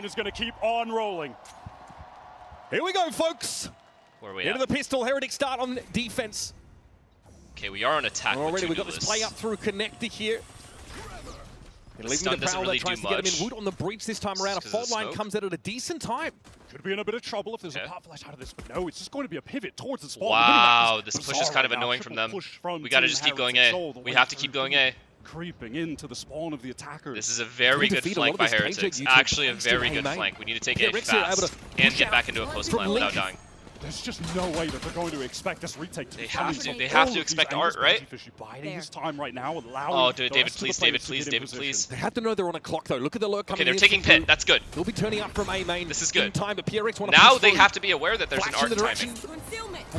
Is going to keep on rolling. Here we go, folks. Where are we Into at? the pistol. Heretics start on defense. Okay, we are on attack. Already with we've got this play up through connector here. The stun doesn't really tries do to get him much. in. Wood on the breach this time around. A fault line comes out at a decent time. Could be in a bit of trouble if there's a pop flash out of this, but no, it's just going to be a pivot towards the spawn. Wow, this push is kind of annoying from them. We gotta just keep going A. We have to keep going A. Creeping into the spawn of the attackers. This is a very good flank by Heretics. Actually, a very good flank. We need to take A fast and get back into a close plan without dying. There's just no way that they're going to expect this retake to They have to expect art, right? Biding his time right now, oh, David, please, David, please. They have to know they're on a clock, though. Look at the lurk coming in. Okay, they're taking pit. That's good. They'll be turning up from A main. This is good. In time, but PRX want to now they have to be aware that there's an art timing.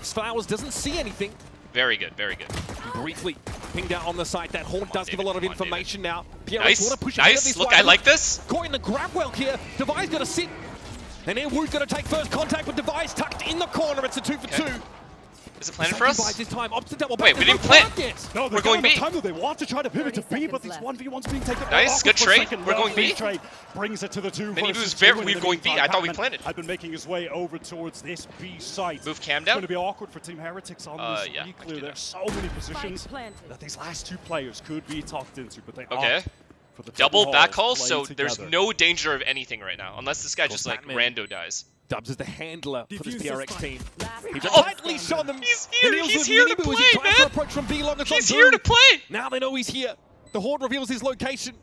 Flowers doesn't see anything. Very good, very good. Briefly pinged out on the side. That horn does give a lot of information now. PRX Nice, want to push ahead of this. Look, I like this. Caught in the grab well here. Devi's got to sit. And then Wood's going to take first contact with Device tucked in the corner. It's a 2 for 2. Is it planted for us? This time, up to double wait, we didn't plant. No, we're going B. Time they want to try to pivot to B, but these 1v1s being taken. Nice, good trade. We're going B. Trade brings it to the 2 versus 2. We're going B. I thought we planted. I've been making his way over towards this B site. Move cam It's down. going to be awkward for Team Heretics on this B clear. There's so many positions that these last 2 players could be tucked into, but they opt for the double backhaul, so together. there's no danger of anything right now, unless this guy just like rando dies. Dubs is the handler for this PRX team. He Oh, tightly shot them. He's here to play, man. Approach from B long he's here to play. Now they know he's here. The Horde reveals his location.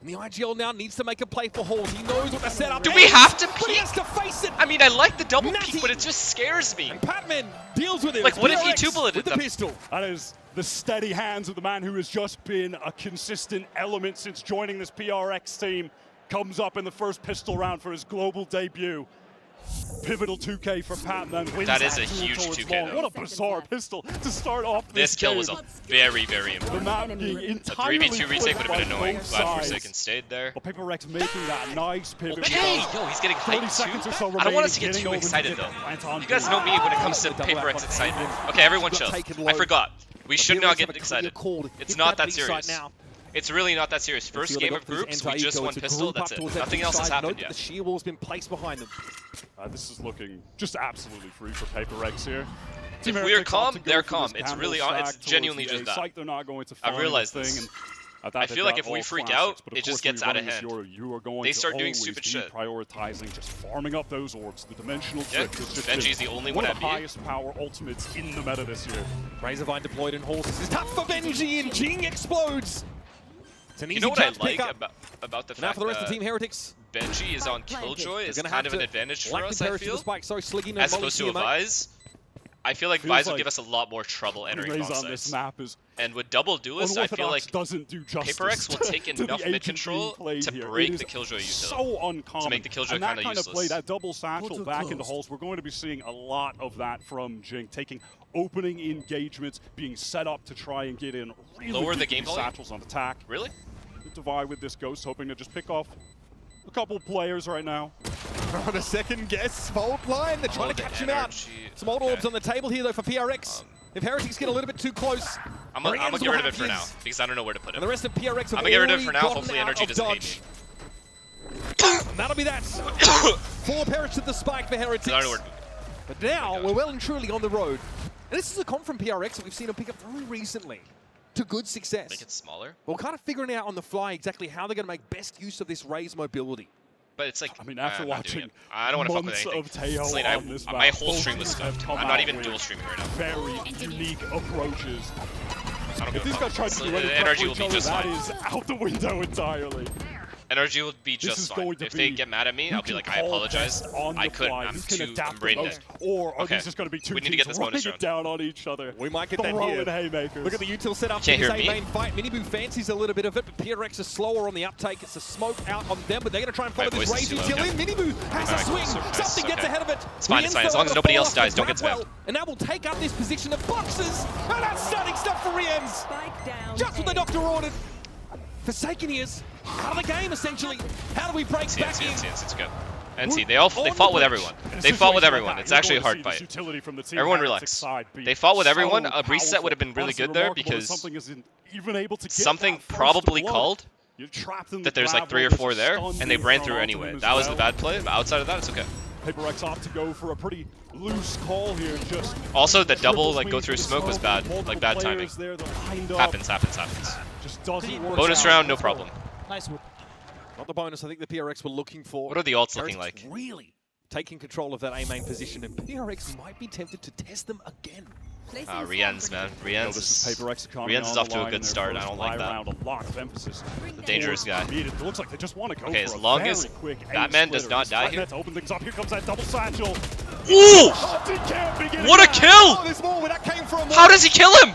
And the IGL now needs to make a play for Horde. He knows what the setup is. Do we have to But he peek? has to face it. I mean, I like the double peek, but it just scares me. And Patman deals with it. Like, what if he PRX two-bulleted with the them? pistol? That is the steady hands of the man who has just been a consistent element since joining this PRX team. Comes up in the first pistol round for his global debut. Pivotal 2K for Patman. That is a huge 2K, though. What a bizarre pistol to start off This kill was very, very the important. map being A entirely 3v2 retake would have been annoying. both Glad sides. Forsaken stayed there. Well, PRX making that nice pivot. Okay, yo, he's getting 30 hyped seconds too. or so I don't want remaining, us to get getting too over excited, to though. get on You guys know me when it comes to PRX excitement. Okay, everyone chill. I forgot. We should not get excited. It's not that serious. It's really not that serious. First game of groups, we just won pistol, that's it. Nothing else has happened yet. The sheer wall's been placed behind them. This is looking just absolutely free for PRX here. If we're calm, they're calm. It's really, it's genuinely just that. I've realized this. I feel like if we freak out, it just gets out of hand. They start doing stupid shit. Prioritizing just farming up those orbs. The dimensional drift is just Benji's the only one at B. One of the highest power ultimates in the meta this year. Razorvine deployed in halls. This is tough for Benji, and Jing explodes. It's an easy you know what I jump like pickup. about the Now fact for the rest that of Team Heretics. Benji is on Killjoy is kind of an advantage for us, I feel. As opposed to a Vise. I feel like Vise will give us a lot more trouble entering bomb sites. And with double duelist, I feel like PRX will take enough mid control to break the Killjoy utility. So uncommon. To make the Killjoy kind of useless. Play, that double satchel back into holes, we're going to be seeing a lot of that from Jing, taking opening engagements, being set up to try and get in. Really lower the game satchels on attack. Really? Divide with this Ghost, hoping to just pick off a couple players right now. The second guess, hold line. They're trying to catch him out. Some old orbs on the table here, though, for PRX. If Heretics get a little bit too close, I'm gonna get rid of it for now, because I don't know where to put it. And the rest of PRX have I'm gonna get rid of it for now. Hopefully Energy doesn't hate me. And that'll be that. 4 perish to the spike for Heretics. I don't know where But now, we're well and truly on the road. And this is a comp from PRX that we've seen them pick up very recently to good success. Make it smaller? We're kind of figuring out on the fly exactly how they're going to make best use of this Raze mobility. But it's like, I mean, after watching I don't want to fuck with anything. Slate, my whole stream was stuffed. I'm not even dual streaming right now. Very unique approaches. I don't if these guys try to do anything, Energy will be just fine. That is out the window entirely. Energy will be just fine. If they get mad at me, I'll be like, I apologize. I couldn't. I'm brain dead. Or are these just going to be two we need to get this bonus round. down on each other? We might get that here. Haymakers. Look at the util set up for Can't this hear me. main fight. Miniboo fancies a little bit of it, but PRX is slower on the uptake. It's a smoke out on them, but they're going to try and follow this Raze util in. Miniboo has a swing. Something gets ahead of it. It's fine, it's fine. As long as nobody else dies, don't get spammed. And that will take up this position of boxes. And that's stunning stuff for Riens. Just what the doctor ordered. Forsaken is out of the game, essentially. How do we break back in? It's good. NC, they fought with everyone. They fought with everyone. It's actually a hard fight. Everyone relax. They fought with everyone. A reset would have been really good there because something probably called You're trapped in that there's like 3 or 4 there, and they ran through anyway. That was the bad play, but outside of that, it's okay. PRX opt to go for a pretty loose call here. Just also, the double like go through smoke was bad, like bad timing. Happens. Just doesn't work. Bonus round, no problem. Nice. Not the bonus I think the PRX were looking for. What are the ults looking like? Really taking control of that A main position, and PRX might be tempted to test them again. Rienz, man. Rienz is off to a good start. I don't like that. A lot of emphasis. The dangerous guy. It looks like they just want to go okay, for as long as that man does not die here. Open things up. Here comes that double satchel. Ooh! What a kill! How does he kill him?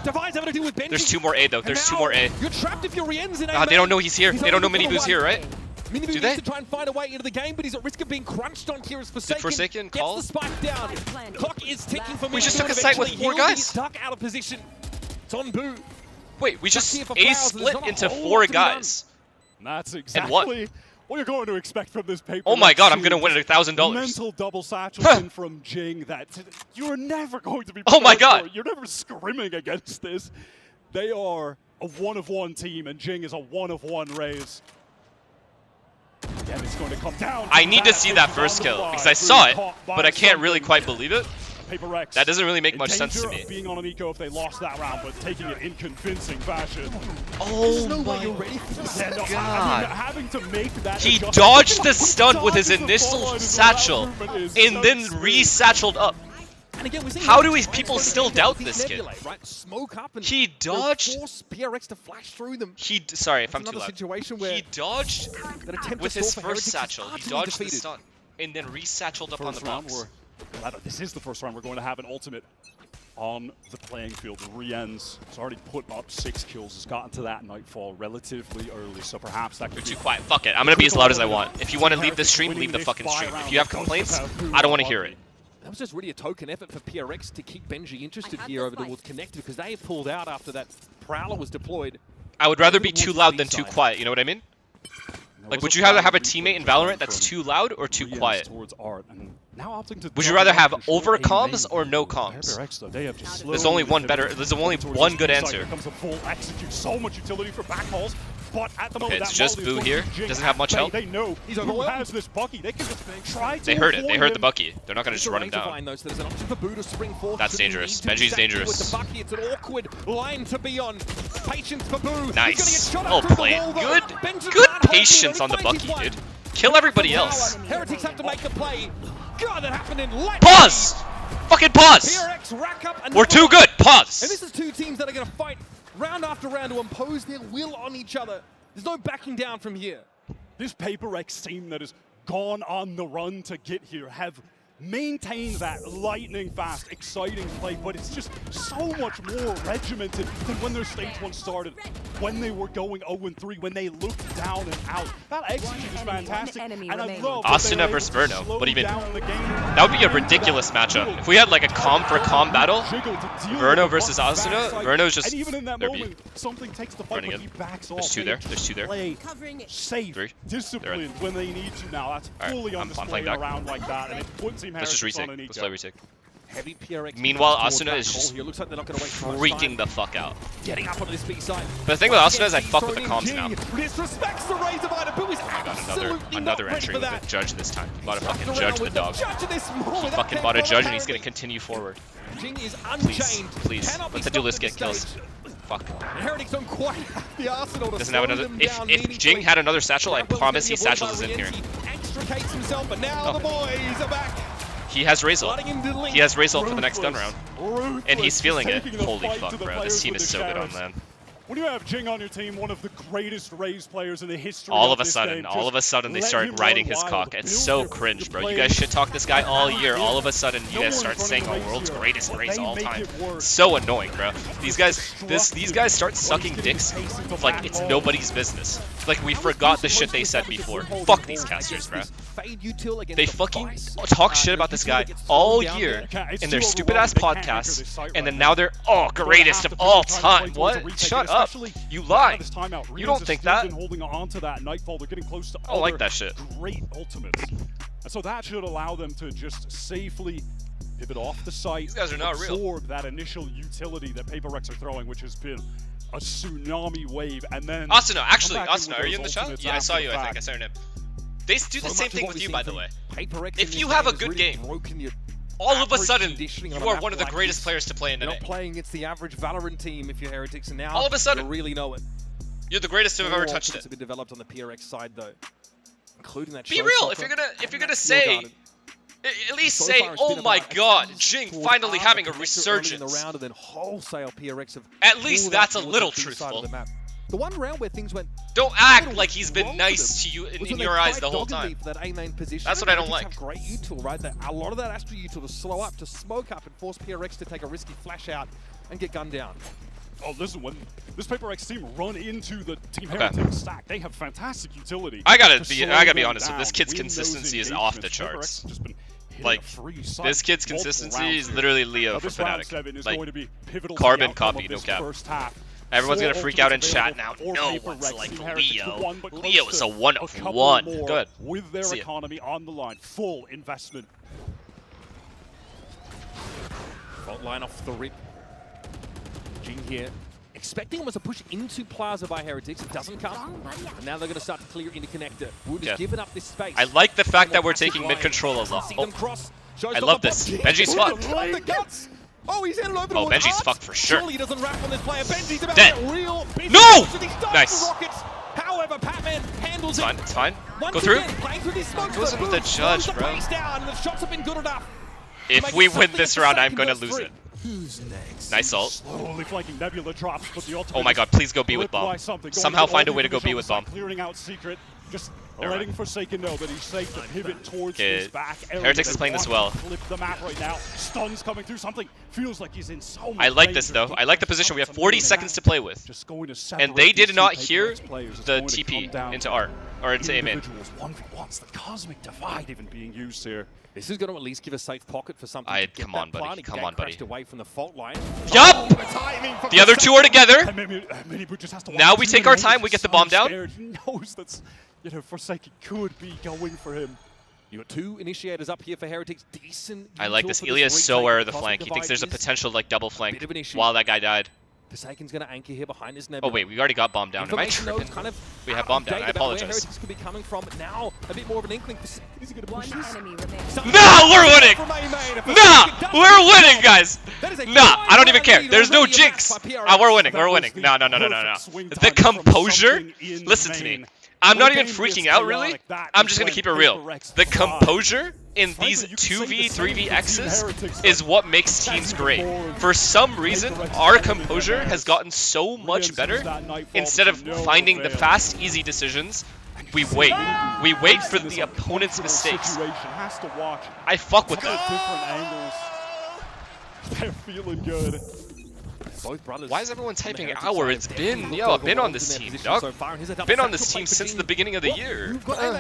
There's 2 more A though. There's 2 more A. You're trapped if you're Rienz in A. They don't know he's here. They don't know Miniboo's here, right? Miniboo needs to try and find a way into the game, but he's at risk of being crunched on here as Forsaken. Forsaken call? Gets the spike down. Clock is ticking for Miniboo. We just took a site with 4 guys. Stuck out of position. It's on Boo. Wait, we just A split into 4 guys. That's exactly what you're going to expect from this paper. Oh my god, I'm going to win $1,000. Mental double satchel in from Jing that you're never going to be. Oh my god. You're never scrimming against this. They are a 1-of-1 team, and Jing is a 1-of-1 Raze. Again, it's going to come down. I need to see that first kill because I saw it, but I can't really quite believe it. PRX that doesn't really make much sense to me. Being on an eco if they lost that round, but taking it in convincing fashion. Oh my god! Having to make that he dodged the stun with his initial satchel and then re-satcheled up. And again, we're how do people still doubt this kid? Right? Smoke up and he dodged. Force PRX to flash through them. Sorry if I'm too loud. Situation where he dodged with his first satchel. He dodged the stun and then re-satcheled up on the box. This is the first round we're going to have an ultimate on the playing field. Rienz has already put up 6 kills, has gotten to that Nightfall relatively early, so perhaps that could be... You're too quiet. Fuck it. I'm going to be as loud as I want. If you want to leave the stream, leave the fucking stream. If you have complaints, I don't want to hear it. That was just really a token effort for PRX to keep Benji interested here over towards Connected because they pulled out after that Prowler was deployed. I would rather be too loud than too quiet, you know what I mean? Like, would you rather have a teammate in Valorant that's too loud or too quiet? Would you rather have over comms or no comms? There's only one better. There's only one good answer. So much utility for backhauls, but at the moment it's just Boo here. Doesn't have much help. They know who has this Bucky. They can just try to. They heard it. They heard the Bucky. They're not gonna just run him down. That's dangerous. Benji's dangerous. It's an awkward line to be on. Patience for Boo. Nice. Well played. Good patience on the Bucky, dude. Kill everybody else. Heretics have to make the play. God, that happened in pause! Fucking pause! We're too good. Pause. And this is 2 teams that are going to fight round after round to impose their will on each other. There's no backing down from here. This PRX team that has gone on the run to get here have maintained that lightning fast, exciting play, but it's just so much more regimented than when their stage 1 started, when they were going 0-3, when they looked down and out. That execute is fantastic, and I love Asuna versus Verno. What do you mean? That would be a ridiculous matchup. If we had like a com for com battle, Verno versus Asuna, Verno's just something takes the fight, but he backs off. There's 2 there. There's 2 there. Play safe, 3. disciplined when they need to now. That's fully on display around like that, and it puts him. Let's just retake. Let's play retake. Heavy PRX. Meanwhile, Asuna is just freaking the fuck out. Getting up on this B side. But the thing with Asuna is I fuck with the comms now. Disrespects the Razorbinder. Boo is another entry with a judge this time. Bought a fucking judge the dog. He fucking bought a judge and he's gonna continue forward. Jing is unchained. Please. Let the duelist get kills. Fuck. Heretics don't quite have the arsenal to doesn't have another. If Jing had another satchel, I promise he satchels is in here. Extricates himself, but now the boys are back. He has Razor. He has Razor for the next gun round. And he's feeling it. Holy fuck, bro. This team is so good on land. When you have Jing on your team, one of the greatest Raze players in the history all of a sudden, they started riding his cock. It's so cringe, bro. You guys shit talk this guy all year. All of a sudden, you guys start saying our world's greatest Raze all time. So annoying, bro. These guys start sucking dicks like it's nobody's business. Like we forgot the shit they said before. Fuck these casters, bro. They fucking talk shit about this guy all year in their stupid ass podcasts, and then now they're greatest of all time. What? Shut up. You lie. You don't think that. I don't like that shit. Great ultimates. And so that should allow them to just safely pivot off the site. These guys are not real. Absorb that initial utility that PRX are throwing, which has been a tsunami wave, and then... Asuna, actually, Asuna, are you in the chat? Yeah, I saw you, I think. I saw your name. They do the same thing with you, by the way. If you have a good game, all of a sudden, you are one of the greatest players to play in the game. You're not playing against the average Valorant team if you're Heretics, and now all of a sudden, you really know it. You're the greatest to have ever touched it. Have been developed on the PRX side, though, including that. Be real. If you're gonna say, at least say, "Oh my God, Jing finally having a resurgence." At least that's a little truthful. The one round where things went. Don't act like he's been nice to you in your eyes the whole time. That's what I don't like. Great util, right? A lot of that Astra util to slow up, to smoke up, and force PRX to take a risky flash out and get gunned down. Oh, listen, when this PRX team run into the Team Heretics stack, they have fantastic utility. I gotta be honest with this kid's consistency is off the charts. Like, this kid's consistency is literally Leo for Fnatic. Like, carbon copy, no cap. Everyone's gonna freak out in chat now. No one's like Leo. Leo is a 1 of 1. Good. With their economy on the line, full investment. Fault line off the rip. Jing here. Expecting almost a push into Plaza by Heretics. It doesn't come. And now they're going to start to clear into connector. Wood has given up this space. I like the fact that we're taking mid control a lot. Oh, I love this. Benji's fucked. Oh, he's in over. Oh, Benji's fucked for sure. Surely he doesn't wrap on this player. Benji's about dead. To get real no! Nice. However, Patman handles it. It's fine. Go through. Listen to the judge, bro. The shots have been good enough. If we win this round, I'm going to lose it. Who's next? Nice ult. Slowly flanking Nebula drops, but the oh my God, please go B with bomb. Somehow find a way to go B with bomb. Clearing out secret. Just letting Forsaken know that he's safe to pivot towards his back. Heretics is playing this well. Flip the map right now. Stuns coming through. Something feels like he's in so much I like this though. I like the position. We have 40 seconds to play with. And they did not hear the TP into R or into A main. 1v1s, the cosmic divide even being used here. This is going to at least give a safe pocket for something. Come on, buddy. Come on, buddy. Away from the fault line. Yup! The other two are together. Now we take our time. We get the bomb down. He knows that's, you know, Forsaken could be going for him. You got two initiators up here for Heretics. Decent. I like this. Ilya is so aware of the flank. He thinks there's a potential like double flank while that guy died. Forsaken's going to anchor here behind his Nebula. Oh wait, we already got bomb down. Am I tripping? We have bomb down. I apologize. Where Heretics could be coming from, but now a bit more of an inkling. Is he going to push this? No, we're winning! Nah, we're winning, guys! Nah, I don't even care. There's no jinx. We're winning. We're winning. No. The composure. Listen to me. I'm not even freaking out, really. I'm just going to keep it real. The composure in these 2v, 3v is what makes teams great. For some reason, our composure has gotten so much better. Instead of finding the fast, easy decisions, we wait. We wait for the opponent's mistakes. I fuck with that. They're feeling good. Both brothers. Why is everyone typing our? It's been, yo, I've been on this team, dog. Been on this team since the beginning of the year.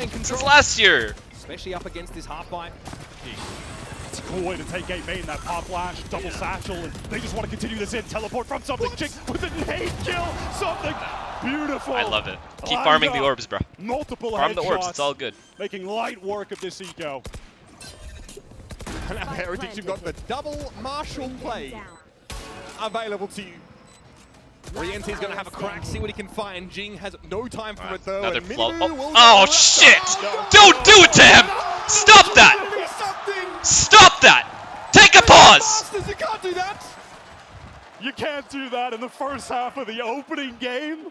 Since last year. Especially up against this half bite. It's a cool way to take A main, that pop flash, double satchel, and they just want to continue this in. Teleport from something. Jing with a nade kill. Something beautiful. I love it. Keep farming the orbs, bro. Multiple farm the orbs, it's all good. Making light work of this eco. And at Heretics, you've got the double Marshall play available to you. Riente's going to have a crack, see what he can find. Jing has no time for it though. Another flop. Oh shit! Don't do it to him! Stop that! Stop that! Take a pause! You can't do that! You can't do that in the first half of the opening game.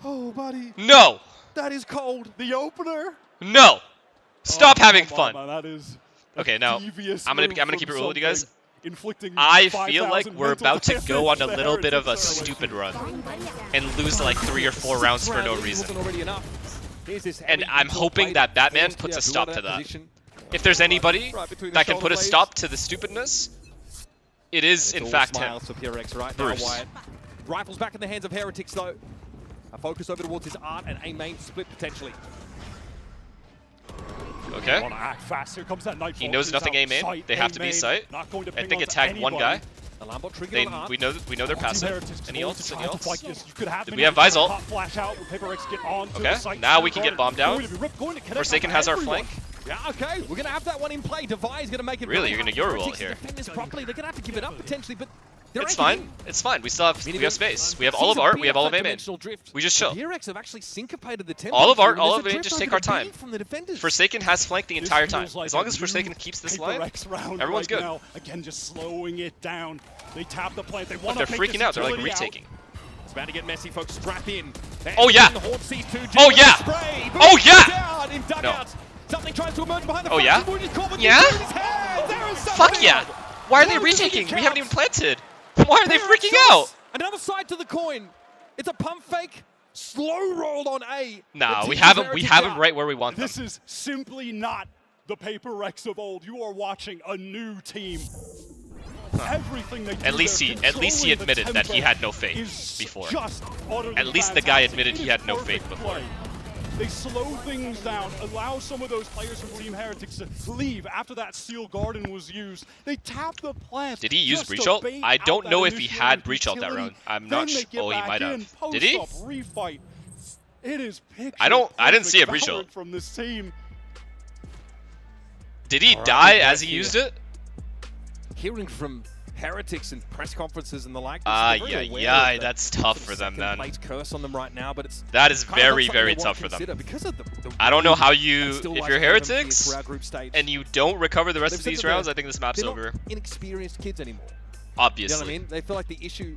Oh, buddy. No! That is cold. The opener? No! Stop having fun. Man, that is okay, now I'm gonna keep it real with you guys. Inflicting I feel like we're about to go on a little bit of a stupid run and lose like 3 or 4 rounds for no reason. And I'm hoping that Batman puts a stop to that. If there's anybody that can put a stop to the stupidness, it is in fact him. Bruce. Rifles back in the hands of Heretics though. A focus over towards his art and a main split potentially. Okay. Here comes that he knows nothing A main. They have to be sight. I think it tagged one guy. We know their passive. Any ults? Any ults? We have Vi's ult. Okay. Now we can get bombed down. Forsaken has our flank. Yeah, okay. We're going to have that one in play. Devi's going to make it. Really? You're going to Euro ult here. Defend this properly. They're going to have to give it up potentially, but It's fine. It's fine. We still have space. We have all of art. We have all of A main. We just chill. PRX have actually syncopated the tempo. All of art, all of A main. Just take our time. Forsaken has flanked the entire time. As long as Forsaken keeps this line, everyone's good. Again, just slowing it down. They tap the plant. They want to. They're freaking out. They're like retaking. It's about to get messy, folks. Strap in. Oh yeah. Oh yeah. Oh yeah. No. Something tries to emerge behind the oh yeah. Yeah. Fuck yeah. Why are they retaking? We haven't even planted. Why are they freaking out? Another side to the coin. It's a pump fake. Slow roll on A. Nah, we have him right where we want them. This is simply not the PRX of old. You are watching a new team. Everything they do, at least he admitted that he had no faith before. At least the guy admitted he had no faith before. They slow things down, allow some of those players from Team Heretics to leave after that Steel Garden was used. They tap the plant. Did he use Breach Ult? I don't know if he had Breach Ult that round. I'm not sure. Oh, he might have. Did he? Refight. It is I didn't see a Breach Ult from this team. Did he die as he used it? Hearing from Heretics and press conferences and the like. Yeah, that's tough for them then. Curse on them right now, but it's that is very, very tough for them. Because of the I don't know how you, if you're Heretics and you don't recover the rest of these rounds, I think this map's over. They're not inexperienced kids anymore. Obviously. You know what I mean? They feel like the issue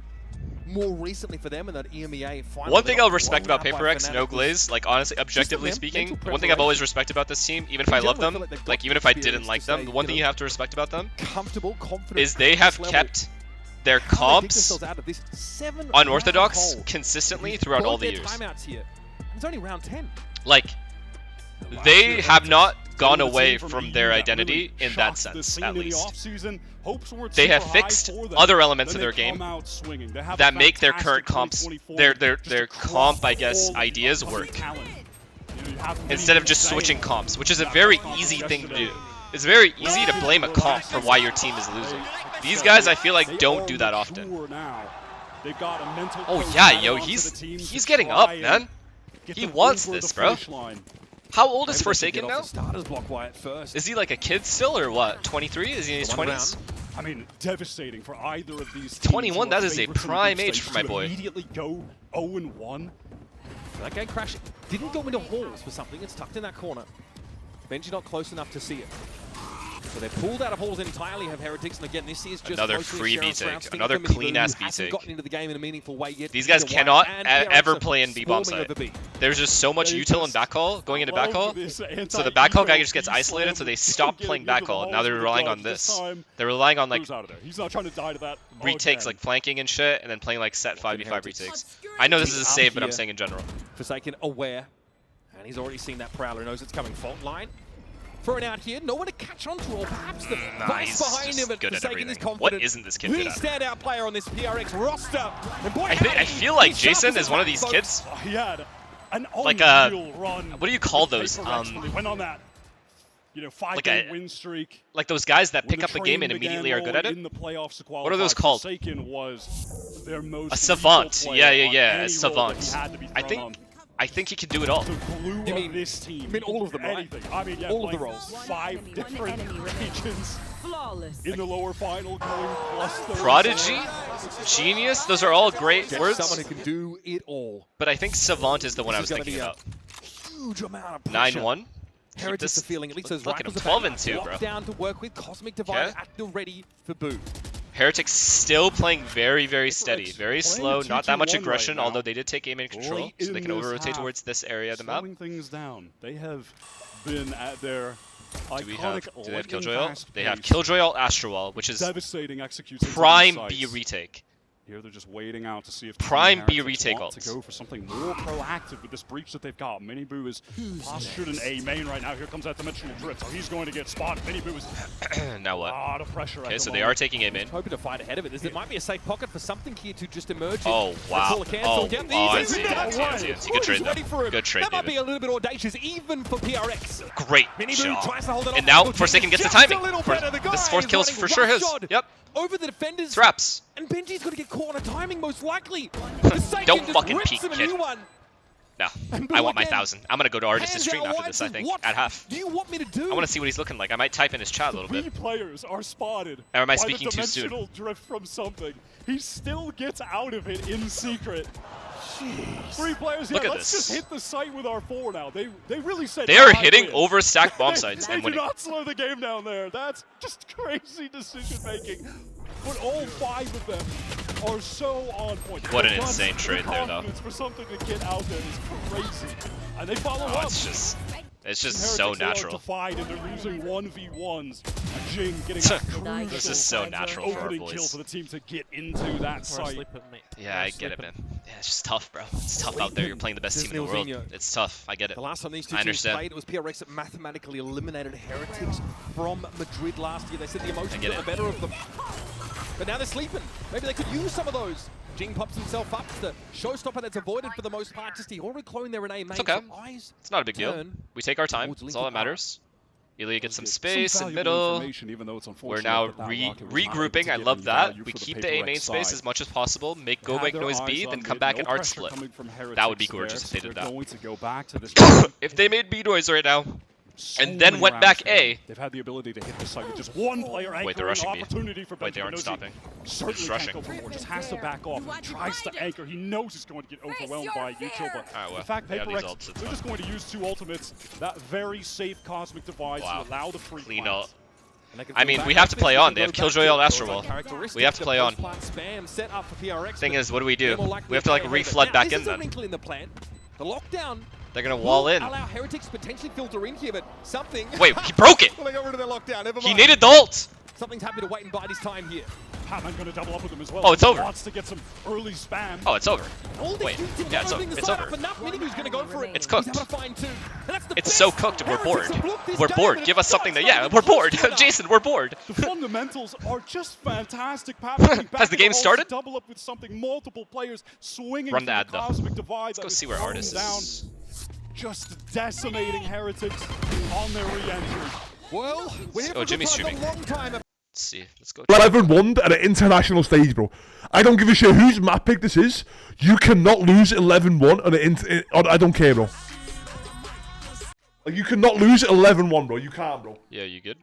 more recently for them and that EMEA finally. One thing I'll respect about PRX, no glaze, like honestly, objectively speaking, one thing I've always respected about this team, even if I love them, like even if I didn't like them, the one thing you have to respect about them is they have kept their comps unorthodox consistently throughout all the years. It's only round 10. Like, they have not gone away from their identity in that sense, at least. They have fixed other elements of their game that make their current comps, their comp, I guess, ideas work. Instead of just switching comps, which is a very easy thing to do. It's very easy to blame a comp for why your team is losing. These guys, I feel like, don't do that often. Oh yeah, yo, he's getting up, man. He wants this, bro. How old is Forsaken now? Is he like a kid still or what? 23? Is he in his 20s? I mean, devastating for either of these. 21, that is a prime age for my boy. Immediately go 0-1. That game crashing didn't go into halls for something. It's tucked in that corner. Benji not close enough to see it. So they're pulled out of halls entirely, have Heretics, and again, this is just another free B-take, another clean-ass B-take. Into the game in a meaningful way yet. These guys cannot ever play in B-bomb side. There's just so much util in backhaul, going into backhaul, so the backhaul guy just gets isolated, so they stop playing backhaul. Now they're relying on this. They're relying on like retakes, like flanking and shit, and then playing like set 5v5 retakes. I know this is a save, but I'm saying in general. Forsaken aware, and he's already seen that Prowler, knows it's coming. Fault line. Thrown out here, no one to catch on to, or perhaps the vice behind him, but Forsaken is confident. What isn't this kid good at? The standout player on this PRX roster. And boy, I feel like Jason is one of these kids. He had an like run. What do you call those? Went on that, five-game win streak. Like those guys that pick up the game and immediately are good at it? What are those called? Was their most a savant. Yeah, a savant. I think he can do it all. You mean this team? I mean all of them, right? I mean, yeah, all of the roles. 5 different regions in the lower final going plus those. Prodigy, genius, those are all great words. Someone who can do it all. But I think savant is the one I was thinking about. Huge amount of pressure. 9-1. Heretics the feeling, at least those look at him, 12-2, bro. Down to work with Cosmic Divide at the ready for boot. Heretics still playing very, very steady, very slow, not that much aggression, although they did take aim in control, so they can over-rotate towards this area of the map. Things down. They have been at their do they have Killjoy ult? They have Killjoy ult Astro Wall, which is devastating execution. Prime B retake. Here they're just waiting out to see if Prime B retake ult. To go for something more proactive with this breach that they've got. Miniboo is postured in A main right now. Here comes that dimensional drift, so he's going to get spotted. Miniboo is now what? A lot of pressure. Okay, so they are taking A main. Hoping to fight ahead of it. There might be a safe pocket for something here to just emerge. Oh wow! I see. Good trade there. Good trade. That might be a little bit audacious, even for PRX. Great shot. And now Forsaken gets the timing. This fourth kill is for sure his. Yep. Over the defenders. Traps. And Benji's going to get caught on a timing, most likely. Don't fucking peek, kid. No, I want my 1,000. I'm gonna go to Artist's stream after this, I think, at half. Do you want me to do? I want to see what he's looking like. I might type in his chat a little bit. 3 players are spotted or am I by speaking the too soon? dimensional drift from something. He still gets out of it in secret. Jeez. 3 players, yeah, let's just hit the site with our 4 now. They really said they are hitting over stacked bomb sites and winning. They do not slow the game down there. That's just crazy decision making. But all 5 of them are so on point. What an insane trade there, though. For something to get out there is crazy. And they follow up. It's just so natural. Defied and they're using 1v1s. Jing getting a this is so natural for our kill boys. for the team to get into that site. Yeah, I get it, man. Yeah, it's just tough, bro. It's tough out there. You're playing the best team in the world. It's tough. I get it. The last time these two teams played, it was PRX that mathematically eliminated Heretics from Madrid last year. They said the emotions got the better of them. But now they're sleeping. Maybe they could use some of those. Jing pops himself up. It's the showstopper that's avoided for the most part. Just he already cloned their Renee. It's okay. It's not a big deal. We take our time. That's all that matters. Ilya gets some space in middle. We're now regrouping. I love that. We keep the A main space as much as possible. Make go make noise B, then come back and art split. That would be gorgeous if they did that. If they made B noise right now, and then went back A. They've had the ability to hit the site with just 1 player anchoring. Wait, they're rushing opportunity for Wait, they aren't stopping. They're just rushing. Just has to back off. He tries to anchor. He knows he's going to get overwhelmed by Util, but in fact, PRX, they're just going to use 2 ultimates. That very safe Cosmic Divide to allow the free clean up. I mean, we have to play on. They have Killjoy on Astro Wall. We have to play on. Thing is, what do? We have to like re-flood back in then. The lockdown. They're gonna wall in. Allow Heretics potentially filter in here, but something. Wait, he broke it. Well, they got rid of their lockdown. Never mind. He needed the ult. Something's happy to wait and bide his time here. Patman gonna double up with him as well. Oh, it's over. Wants to get some early spam. Oh, it's over. Wait, yeah, it's over. It's cooked. It's so cooked, and we're bored. We're bored. Give us something that, yeah, we're bored. Jason, we're bored. The fundamentals are just fantastic. Patman has the game started? Double up with something. Multiple players swinging. Run the ad though. Cosmic Divide. Let's go see where Artist is. Just decimating Heretics on their re-entry. Well, Jimmy's streaming. Let's see. Let's go. 11-1 at an international stage, bro. I don't give a shit whose map pick this is. You cannot lose 11-1 on I don't care, bro. Like, you cannot lose 11-1, bro. You can't, bro. Yeah, you good?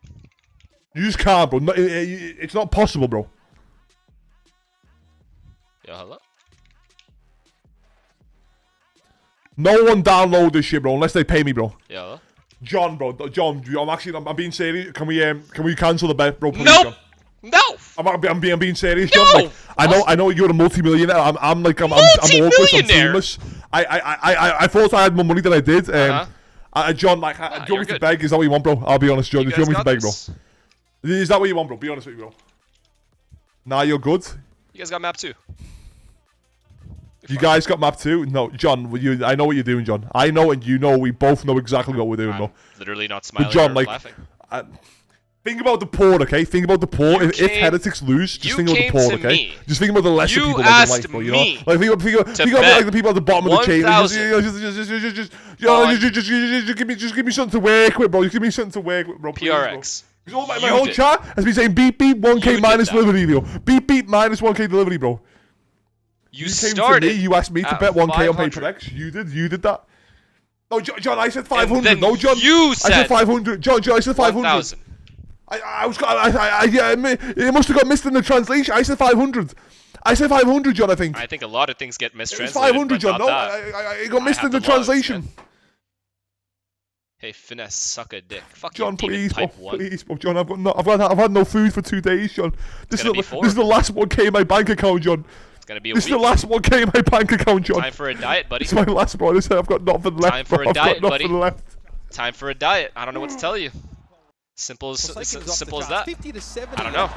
You just can't, bro. No, it's not possible, bro. Yeah, hello? No one download this shit, bro, unless they pay me, bro. Yeah. John, bro. John, I'm being serious. Can we cancel the bet, bro? Please, nope. John? No. I'm being serious, no. John. Like, I know you're a multi-millionaire. I'm hopeless. I'm teamless. I thought I had more money than I did. John, like, do you want me to beg? Is that what you want, bro? I'll be honest, John. Do you want me to beg, bro? Is that what you want, bro? Be honest with me, bro. Nah, you're good. You guys got map 2. You guys got map 2? No, John, I know what you're doing, John. I know and you know, we both know exactly what we're doing, bro. Literally not smiling but John, or like, laughing. Think about the port, okay? Think about the port. If Heretics lose, just think about the port, okay? Just think about the lesser people like in life, bro, you know? Like, think about like the people at the bottom of the chain. Just give me something to work with, bro. Just give me something to work with, bro. PRX. Bro. My whole chat has been saying beep 1k minus delivery, bro. Beep minus 1k delivery, bro. You came to me, you asked me to bet 1k on PRX. You did that. No, John, I said 500. No, John. You said I said 500. John, I said 500. 1,000. It must have got missed in the translation. I said 500. I said 500, John, I think. I think a lot of things get mistranslated. It's 500, John. No, it got missed in the translation. Hey, FNS, suck a dick. Fuck John, please, bro, please, bro, John. I've had no food for 2 days, John. This is the last 1k in my bank account, John. It's gonna be a This is the last 1k in my bank account, John. Time for a diet, buddy. It's my last one. I've got nothing left. Time for a diet, buddy. Left. Time for a diet. I don't know what to tell you. Simple as that. 50 to 70. I don't know.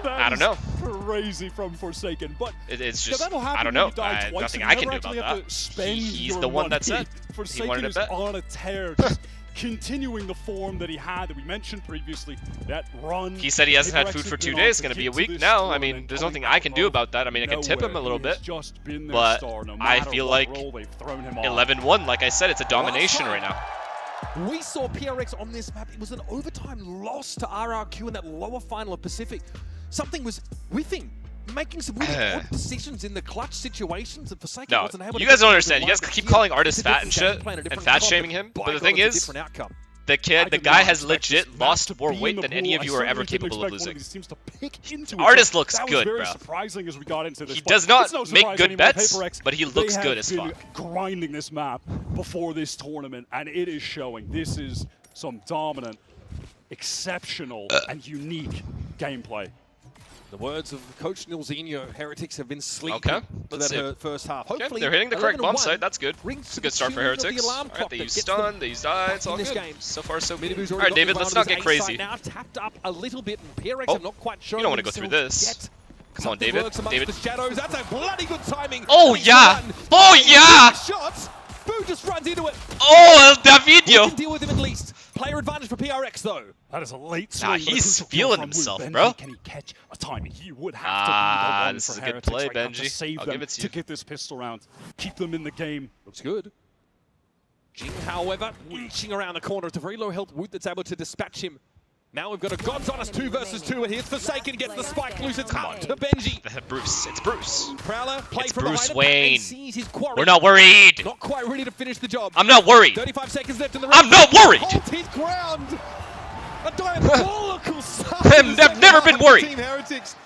I don't know. Crazy from Forsaken, but it's just I don't know. Nothing I can do about that. He's the one that said he wanted to bet. On a tear, just continuing the form that he had that we mentioned previously. That run. He said he hasn't had food for 2 days. It's gonna be a week now. I mean, there's nothing I can do about that. I mean, I can tip him a little bit, but I feel like 11-1. Like I said, it's a domination right now. We saw PRX on this map. It was an overtime loss to RRQ in that lower final of Pacific. Something was whiffing. making some really odd decisions in the clutch situations, and Forsaken wasn't able to. You guys don't understand. You guys keep calling Artis fat and shit, and fat shaming him. But the thing is, the guy has legit lost more weight than any of you are ever capable of losing. Artis looks good, bro. He does not make good bets, but he looks good as fuck. Grinding this map before this tournament, and it is showing. This is some dominant, exceptional, and unique gameplay. The words of Coach Nilzinho, Heretics have been sleeping for that first half. Hopefully, they're hitting the correct bomb site. That's good. It's a good start for Heretics. Alright, they use stun, they use die. It's all good. So far, so good. Alright, David, let's not get crazy. Now tapped up a little bit, and PRX have not quite shown. You don't want to go through this. Come on, David. David. The shadows. That's a bloody good timing. Oh yeah! Oh yeah! Shots. Boo just runs into it. Oh, El Davidio! We can deal with him at least. Player advantage for PRX though. That is a late swing. Nah, he's feeling himself, bro. Can he catch a timing? He would have to be the one this is for a good Heretics play, right now Benji. to save I'll them, give it to to you. get this pistol round, keep them in the game. Looks good. Jing, however, reaching around the corner. It's a very low health Wood that's able to dispatch him. Now we've got a God's Honest 2 versus 2, and here's Forsaken gets the spike loose. It's up to Benji. Bruce, it's Bruce. Prowler, play It's from Bruce behind Wayne. sees his quarry. We're not worried. Not quite ready to finish the job. I'm not worried. 35 seconds left in the I'm not worried. Holds his ground. A diabolical start. I've never been worried. Team Heretics.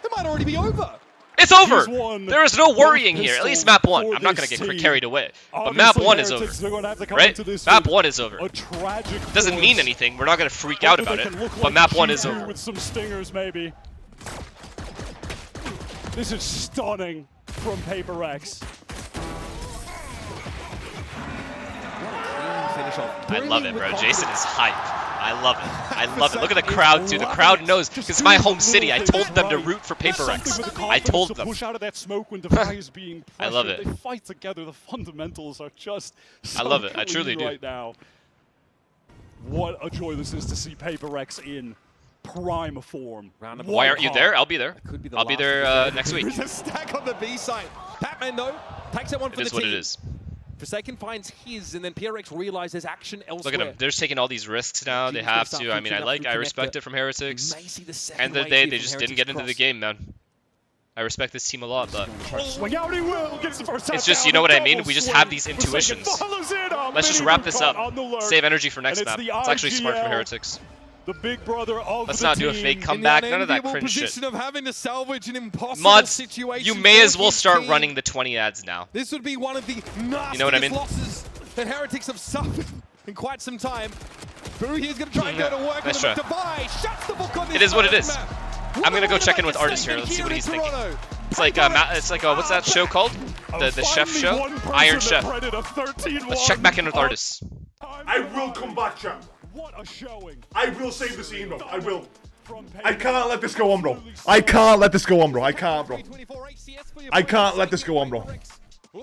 It might already be over. It's over! There is no worrying here, at least map 1. I'm not going to get carried away. But map 1 is over. Right? Map 1 is over. Doesn't mean anything, we're not going to freak out about it. But map 1 is over. With some stingers, maybe. This is stunning from PRX. I love it, bro. Jason is hype. I love it. I love it. Look at the crowd, too. The crowd knows. It's my home city. I told them to root for PRX. I told them. Push out of that smoke when Defy is being pressured. I love it. They fight together. The fundamentals are just so I love it. I truly do. Right now. What a joy this is to see PRX in prime form. Why aren't you there? I'll be there. I'll be there next week. There's a stack on the B side. Batman, though, takes that one for the team. It is what it is. Forsaken finds his, and then PRX realizes action elsewhere. Look at them. They're just taking all these risks now. They have to. I mean, I respect it from Heretics. End of the day, they just didn't get into the game, man. I respect this team a lot, but it's just, you know what I mean? We just have these intuitions. Let's just wrap this up. Save energy for next map. It's actually smart for Heretics. The big brother of Let's not do a fake comeback. None of that cringe shit. Of having to salvage an impossible Mods, situation you may as well start running the 20 ads now. This would be one of the nastiest losses that Heretics have suffered in quite some time. Boo here's going to try and go to work with him. Shuts the book on this. It is what it is. I'm going to go check in with Artis here. Let's see what he's thinking. It's like what's that show called? The chef show? Iron Chef. Let's check back in with Artis. I will come back, champ. What a showing. I will save the scene, bro. I will. I can't let this go on, bro. I can't let this go on, bro. I can't, bro. I can't let this go on, bro.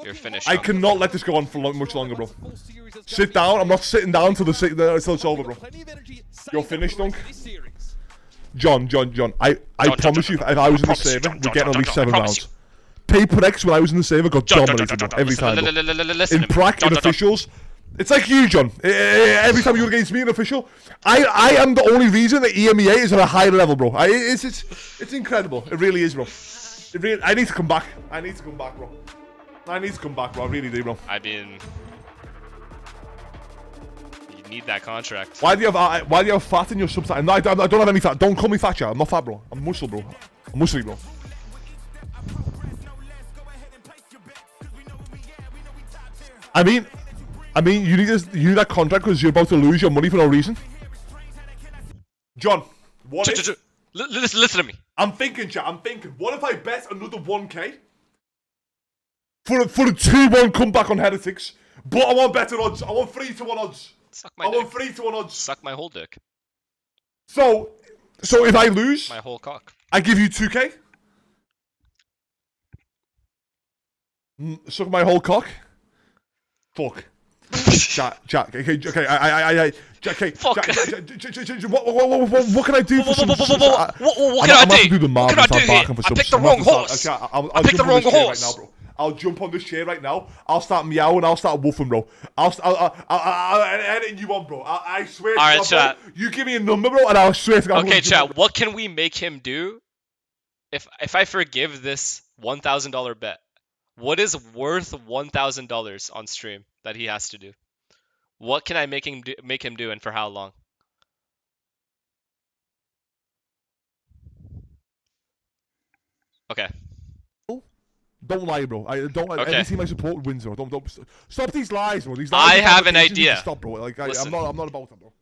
You're finished. I cannot let this go on for much longer, bro. Sit down. I'm not sitting down till it's over, bro. You're finished, Dunk. John. I promise you, if I was in the server, we're getting at least 7 rounds. PRX, when I was in the server, got dominated, bro, every time, bro. In prac, in officials. It's like you, John. Every time you're against me in official, I am the only reason that EMEA is at a higher level, bro. It's incredible. It really is, bro. I need to come back. I need to come back, bro. I really do, bro. I mean, you need that contract. Why do you have fat in your subtitle? No, I don't have any fat. Don't call me fat, chat. I'm not fat, bro. I'm muscle, bro. I'm muscly, bro. I mean, you need that contract because you're about to lose your money for no reason. John, what if... Listen to me. I'm thinking, chat. What if I bet another 1k for a 2-1 comeback on Heretics, but I want better odds. I want 3-1 odds. I want 3-1 odds. Suck my whole dick. So if I lose, my whole cock. I give you 2k. Suck my whole cock. Fuck. Chat. Okay. Fuck. What can I do for some? What can I do? What can I do here? I picked the wrong horse. I picked the wrong horse. Right now, bro. I'll jump on this chair right now. I'll start meowing. I'll start woofing, bro. I'll anything you want, bro. I swear. All right, chat. You give me a number, bro, and I'll swear to God. Okay, chat. What can we make him do if I forgive this $1,000 bet, what is worth $1,000 on stream that he has to do? What can I make him do, and for how long? Okay. Don't lie, bro. I don't. Okay. Every team I support wins, bro. Don't stop these lies, bro. These lies I have an idea. Stop, bro. Like Listen, I'm not about that, bro.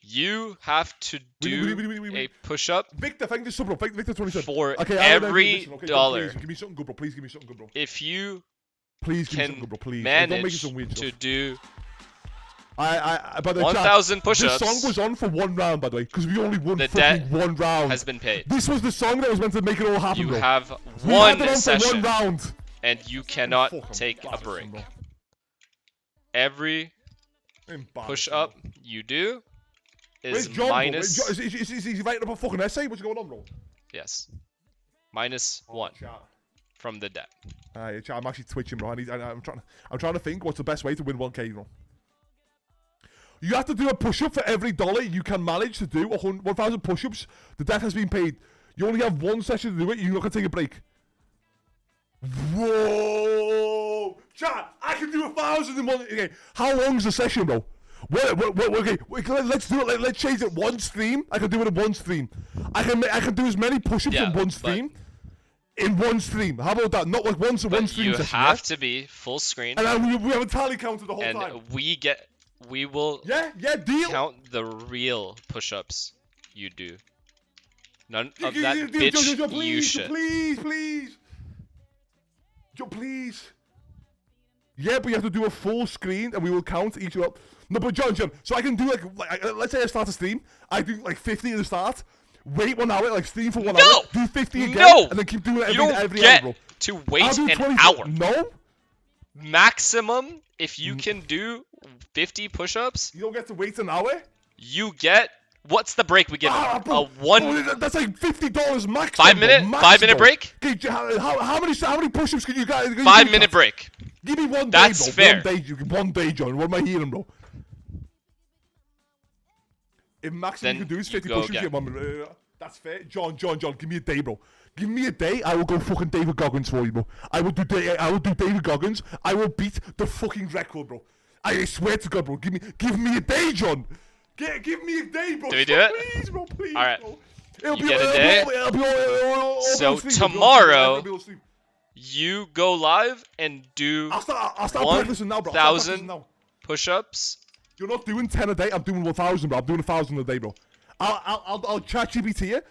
You have to do a push-up. Victor, thank you so, bro. Victor 27. For okay, every dollar. Please, give me something good, bro. Please give me something good, bro. If you please give me something good, bro. Please. Manage don't make it some weird to stuff. do by the 1,000 push-ups. This song was on for 1 round, by the way, because we only won fucking 1 round. Has been paid. This was the song that was meant to make it all happen, You bro. have we one had it on session, for 1 round. And you cannot take a break. Every push-up you do is John, minus... Is he writing up a fucking essay? What's going on, bro? Yes. -1 from the debt. I'm actually twitching, bro. I'm trying to think what's the best way to win 1K, bro. You have to do a push-up for every dollar you can manage to do. 1,000 push-ups. The debt has been paid. You only have 1 session to do it. You're not gonna take a break. Whoa! Chat, I can do 1,000 in 1. Okay, how long's the session, bro? Okay, let's do it. Let's change it. 1 stream. I can do it in 1 stream. I can do as many push-ups in 1 stream. In 1 stream. How about that? Not like one stream session. You have to be full screen. And we have a tally counter the whole time. And we will deal. count the real push-ups you do. None of that bitch you shit. Please. Please. Yeah, but you have to do a full screen and we will count each up. No, but John, so I can do like let's say I start a stream. I do like 50 at the start. Wait 1 hour, like stream for 1 hour. Do 50 again, and then keep doing it every hour, bro. To wait an hour. No. Maximum, if you can do 50 push-ups. You don't get to wait an hour. You get. What's the break we give him? Bro, that's like $50 max. 5-minute break? Okay, how many push-ups can you guys? 5-minute break. Give me 1 day, That's bro. fair. 1 day, John. What am I hearing, bro? If maximum you can do is 50 push-ups, that's fair. John, give me a day, bro. Give me a day, I will go fucking David Goggins for you, bro. I will do David Goggins. I will beat the fucking record, bro. I swear to God, bro. Give me a day, John. Give me a day, bro. Do we do it? Please, bro. Please, all right. Bro. You get a day. So tomorrow, you go live and do 1,000 push-ups. You're not doing 10 a day. I'm doing 1,000, bro. I'm doing 1,000 a day, bro. I'll chat GPT it.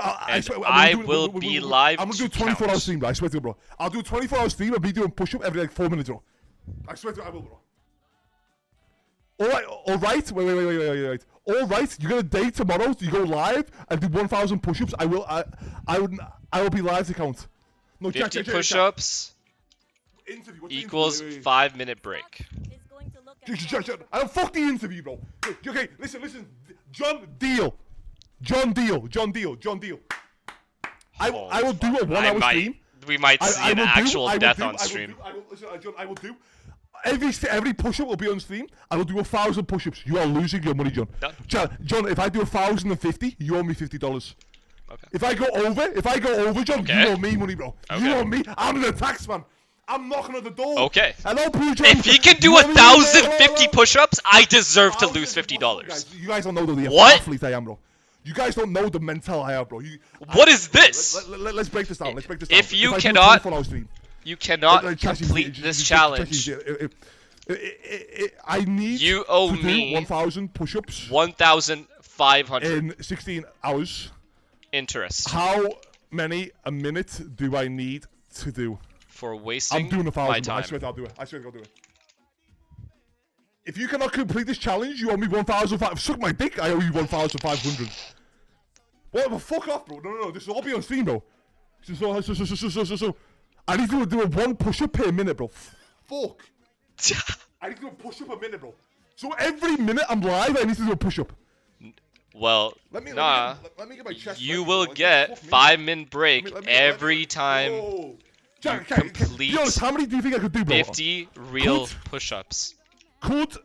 I will be live. I'm gonna do a 24-hour stream, bro. I swear to you, bro. I'll do a 24-hour stream and be doing push-up every like 4 minutes, bro. I swear to you, I will, bro. All right. Wait. All right. You got a day tomorrow. You go live and do 1,000 push-ups. I will be live to count. No, 50 push-ups equals 5-minute break. I don't fuck the interview, bro. Okay, listen. John deal. I will do a 1-hour stream. We might see an actual death on stream. I will do. Every push-up will be on stream. I will do 1,000 push-ups. You are losing your money, John. John, if I do 1,050, you owe me $50. Okay. If I go over, John, you owe me money, bro. Okay. You owe me. I'm the tax man. I'm knocking at the door. Okay. Hello, John. If he can do 1,050 push-ups, I deserve to lose $50. You guys don't know the athlete I am, bro. You guys don't know the mental I have, bro. What is this? Let's break this down. If you cannot complete this challenge, I need you owe to me do 1,000 push-ups. 1,500 in 16 hours. Interest. How many a minute do I need to do? For wasting I'm doing 1,000. my time. I swear I'll do it. I swear I'll do it. If you cannot complete this challenge, you owe me 1,500. Suck my dick. I owe you 1,500. What? Fuck off, bro. No. This will all be on stream, bro. So. I need to do a 1 push-up per minute, bro. Fuck. I need to do a push-up a minute, bro. So every minute I'm live, I need to do a push-up. Well, let me get my chest. You will get 5-minute break every time you complete. Be honest, how many do you think I could do, bro? 50 real push-ups. Could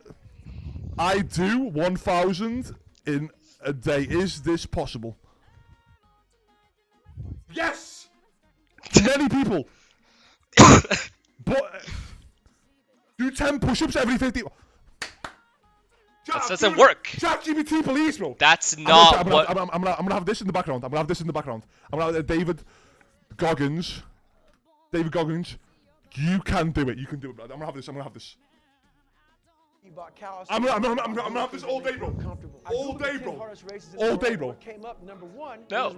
I do 1,000 in a day? Is this possible? Yes! Many people. But do 10 push-ups every 50. That doesn't work. ChatGPT, please, bro. That's not what. I'm gonna have this in the background. I'm gonna have David Goggins. You can do it. You can do it. I'm gonna have this. I'm gonna have this all day, bro. All day, bro. All day, bro. No.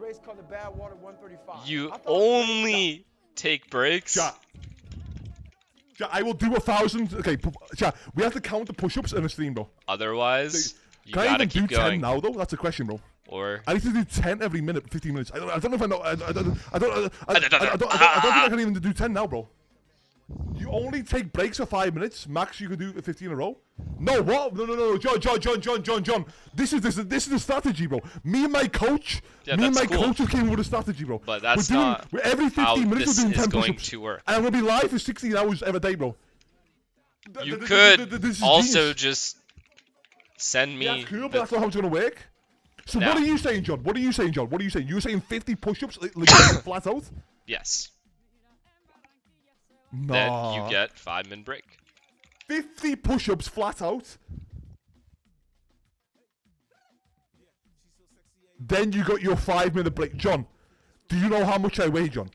You only take breaks. Chat, I will do 1,000. Okay, chat. We have to count the push-ups in the stream, bro. Otherwise, you can gotta I even keep do going. 10 now, though? That's a question, bro. Or I need to do 10 every minute, 15 minutes. I don't know if I know. I don't think I can even do 10 now, bro. You only take breaks for 5 minutes. Max, you can do 15 in a row. No, what? No. John. This is the strategy, bro. Me and my coach. Yeah, me and my cool. coach have came up with a strategy, bro. But that's not every 15 minutes we're doing 10 push-ups. to work. And I'm gonna be live for 16 hours every day, bro. You could also just send me. Yeah, that's cool, but that's not how it's gonna work. So what are you saying, John? What are you saying? You're saying 50 push-ups, like flat out? Yes. No. Then you get 5-minute break. 50 push-ups flat out. Then you got your 5-minute break. John, do you know how much I weigh, John?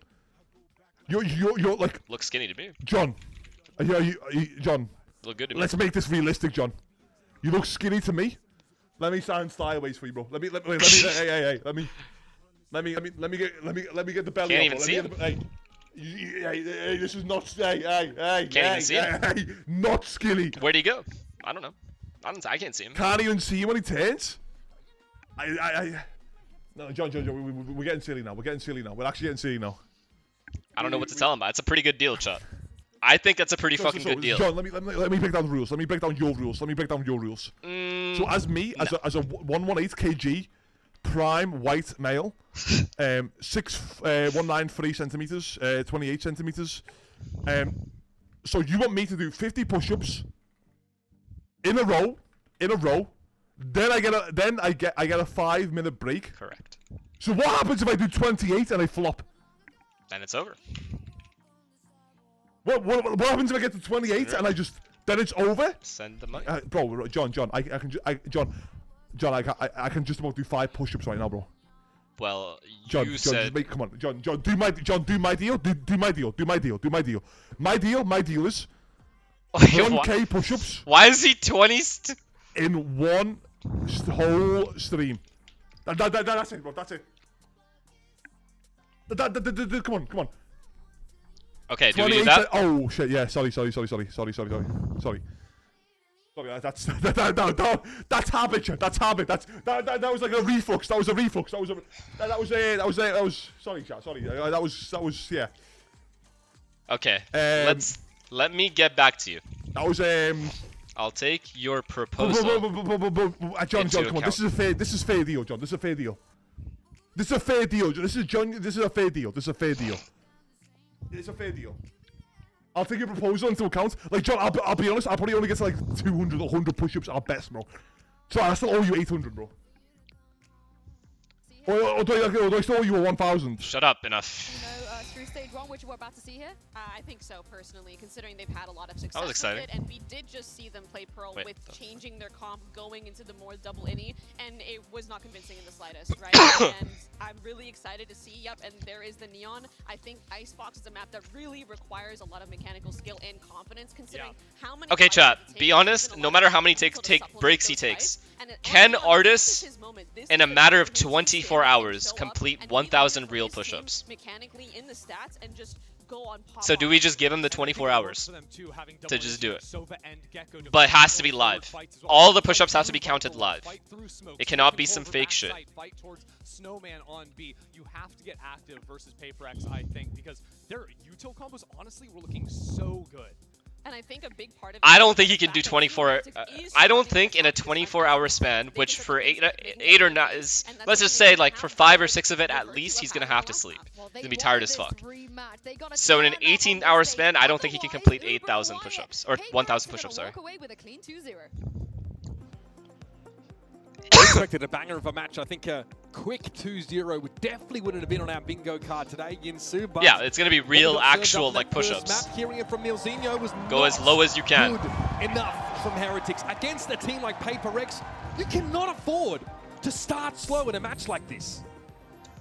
You're like. Look skinny to me. John, John. Look good to me. Let's make this realistic, John. You look skinny to me. Let me sound sideways for you, bro. Let me get the belly. Can't even see him. Hey, this is not. Hey, Can't even see him. Hey, not skinny. Where'd he go? I don't know. I can't see him. Can't even see him when he turns. No, John, we're getting silly now. We're actually getting silly now. I don't know what to tell him. It's a pretty good deal, chat. I think that's a pretty fucking good deal. John, let me break down the rules. Let me break down your rules. So as me, as a 118 kg, prime white male, 193 centimeters, 28 centimeters. So you want me to do 50 push-ups in a row. Then I get a 5-minute break. Correct. So what happens if I do 28 and I flop? Then it's over. What happens if I get to 28 and then it's over? Send the money. Bro, John, I can just about do 5 push-ups right now, bro. Well, John, said. Come on, John, do my deal. Do my deal. My deal is 1K push-ups. Why is he 20? In one whole stream. That's it, bro. That's it. Come on. Okay, do we do that? Oh shit! Yeah, sorry. Sorry. That's habit. That was like a reflux. That was sorry, chat. Sorry. That was yeah. Okay. Let me get back to you. That was I'll take your proposal. John, come on. This is a fair deal, John. This is a fair deal. This is a fair deal. It's a fair deal. I'll take your proposal into account. Like, John, I'll be honest, I'll probably only get to like 200 or 100 push-ups at best, bro. So I still owe you 800, bro. Or do I still owe you a 1,000? Shut up, enough. Through stage 1, which we're about to see here? I think so, personally, considering they've had a lot of success with it, and we did just see them play Pearl with changing their comp, going into the more double innie, and it was not convincing in the slightest, right? And I'm really excited to see, and there is the Neon. I think Icebox is a map that really requires a lot of mechanical skill and confidence, considering how many... Okay, chat, be honest, no matter how many breaks he takes, can artists, in a matter of 24 hours, complete 1,000 real push-ups? Mechanically in the stats and just go on pop. So do we just give him the 24 hours to just do it? But it has to be live. All the push-ups have to be counted live. It cannot be some fake shit. Snowman on B. You have to get active versus PRX, I think, because their util combos honestly were looking so good. And I think a big part of I don't think he can do 24. I don't think in a 24-hour span, which for 8 or 9 is, let's just say like for 5 or 6 of it at least, he's gonna have to sleep. He's gonna be tired as fuck. So in an 18-hour span, I don't think he can complete 8,000 push-ups or 1,000 push-ups. Sorry. expected a banger of a match. I think a quick 2-0 definitely wouldn't have been on our bingo card today, Yinsu. But yeah, it's gonna be real, actual like push-ups. Hearing it from Milzinho was go as low as you can. Good enough from Heretics against a team like PRX. You cannot afford to start slow in a match like this.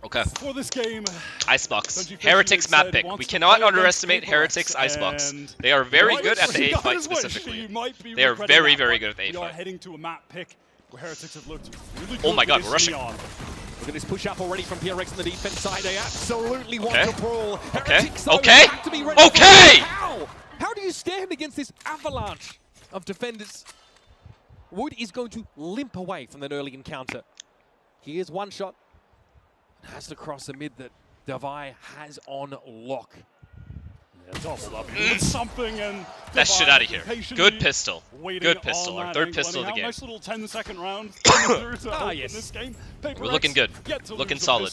Okay. For this game, Icebox. Heretics map pick. We cannot underestimate Heretics Icebox. They are very good at the A fight specifically. They are very, very good at the A we are fight. heading to a map pick where Heretics have looked really good. Oh my god, we're rushing. Look at this push up already from PRX on the defense side. They absolutely want Okay. to brawl. Okay. Heretics, though, Okay. have to be ready Okay. How do you stand against this avalanche of defenders? Wood is going to limp away from that early encounter. Here's one shot. Has to cross the mid that Devi has on lock. Yeah, doubled up with something and that shit out of here. Good pistol. Good pistol. Our third pistol of the game. Nice little 10-second round to yes. this game. We're looking good. Looking solid.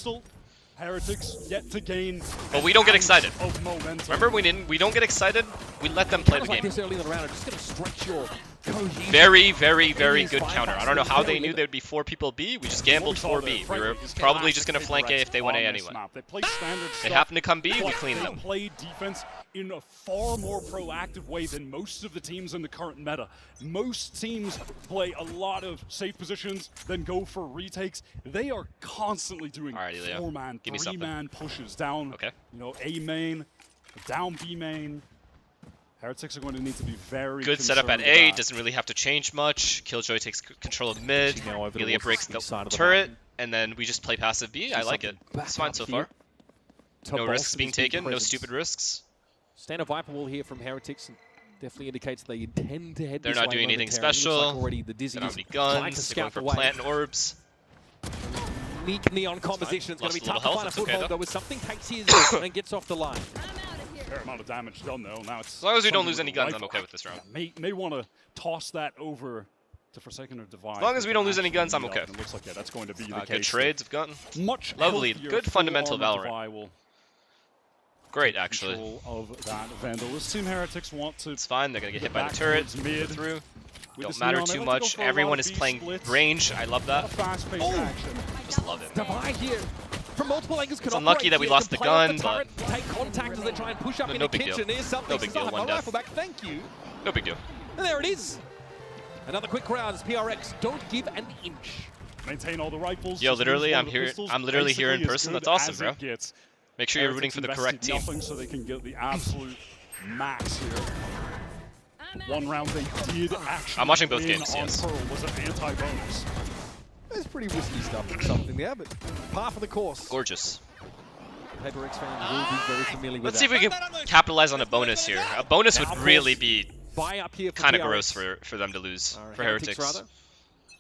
Heretics yet to gain. But we don't get excited. Momentum. Remember, we don't get excited. We let them play the game. This early in the round, just going to stretch your cohesion. Very, very, very good counter. I don't know how they knew there'd be 4 people B. We just gambled 4B. We were probably just going to flank A if they went A anyway. They happened to come B, we cleaned them. They play defense in a far more proactive way than most of the teams in the current meta. Most teams play a lot of safe positions, then go for retakes. They are constantly doing 4-man, 3-man pushes down. Okay. You know, A main, down B main. Heretics are going to need to be very good setup at A, doesn't really have to change much. Killjoy takes control of mid, Ilya breaks the turret, and then we just play passive B. I like it. It's fine so far. No risks being taken, no stupid risks. Standard Viper wall here from Heretics definitely indicates they intend to head They're this not way doing anything momentarily. special. Looks like already the Dizzy They don't have is any guns, trying to they're going scout for away. plant and orbs. Unique neon composition. It's going to be tough to find a foothold though with something. Takes his and gets off the line. Fair amount of damage done though. Now it's as long as we don't lose any guns, I'm okay with this round. May want to toss that over to Forsaken or Divide. As long as we don't lose any guns, I'm okay. It looks like that's going to be the case. Good trades have gotten. Much lovely, good fundamental Valorant. Great, actually. Of that Vandalist Team Heretics want to. It's fine. They're gonna get hit by the turret. Mid through. Don't matter too much. Everyone is playing range. I love that. Just love it. Divide here. From multiple angles, it's unlucky that we lost the gun, but take contact as they try and push up in no the big kitchen. deal. Here's something. No big deal. One death. Thank you. No big deal. And there it is. Another quick round as PRX don't give an inch. Maintain all the rifles. Yo, literally, I'm here. I'm literally here in person. That's awesome, bro. Make sure you're rooting for the correct team. So they can get the absolute max here. One round they did actually. I'm watching both games. Yes. Pearl was an anti-bonus. There's pretty risky stuff and something there, but par for the course. Gorgeous. PRX fans will be very familiar with Let's see if we can capitalize on a bonus here. A bonus would really be kind of gross for them to lose, for Heretics. Rather.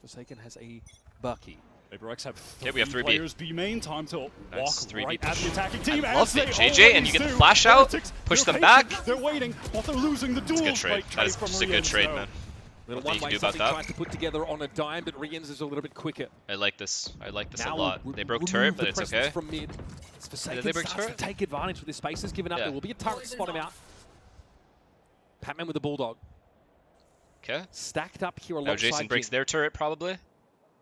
Forsaken has a Bucky. PRX have we have 3B. Players B main, time to walk right at the attacking team. I love it, JJ, and you get the flash out, push them back. They're waiting, but they're losing the duel. It's a good trade. That is just a good trade, man. Little What you can do about tries to put together on a dime, but Riens is a little bit quicker. I like this. I like this a lot. They broke turret, but it's okay. From mid. Did they break turret? To take advantage with this space is given up. There will be a turret to spot him out. Patman with the Bulldog. Okay. Stacked up here alongside now Jason breaks their turret, probably.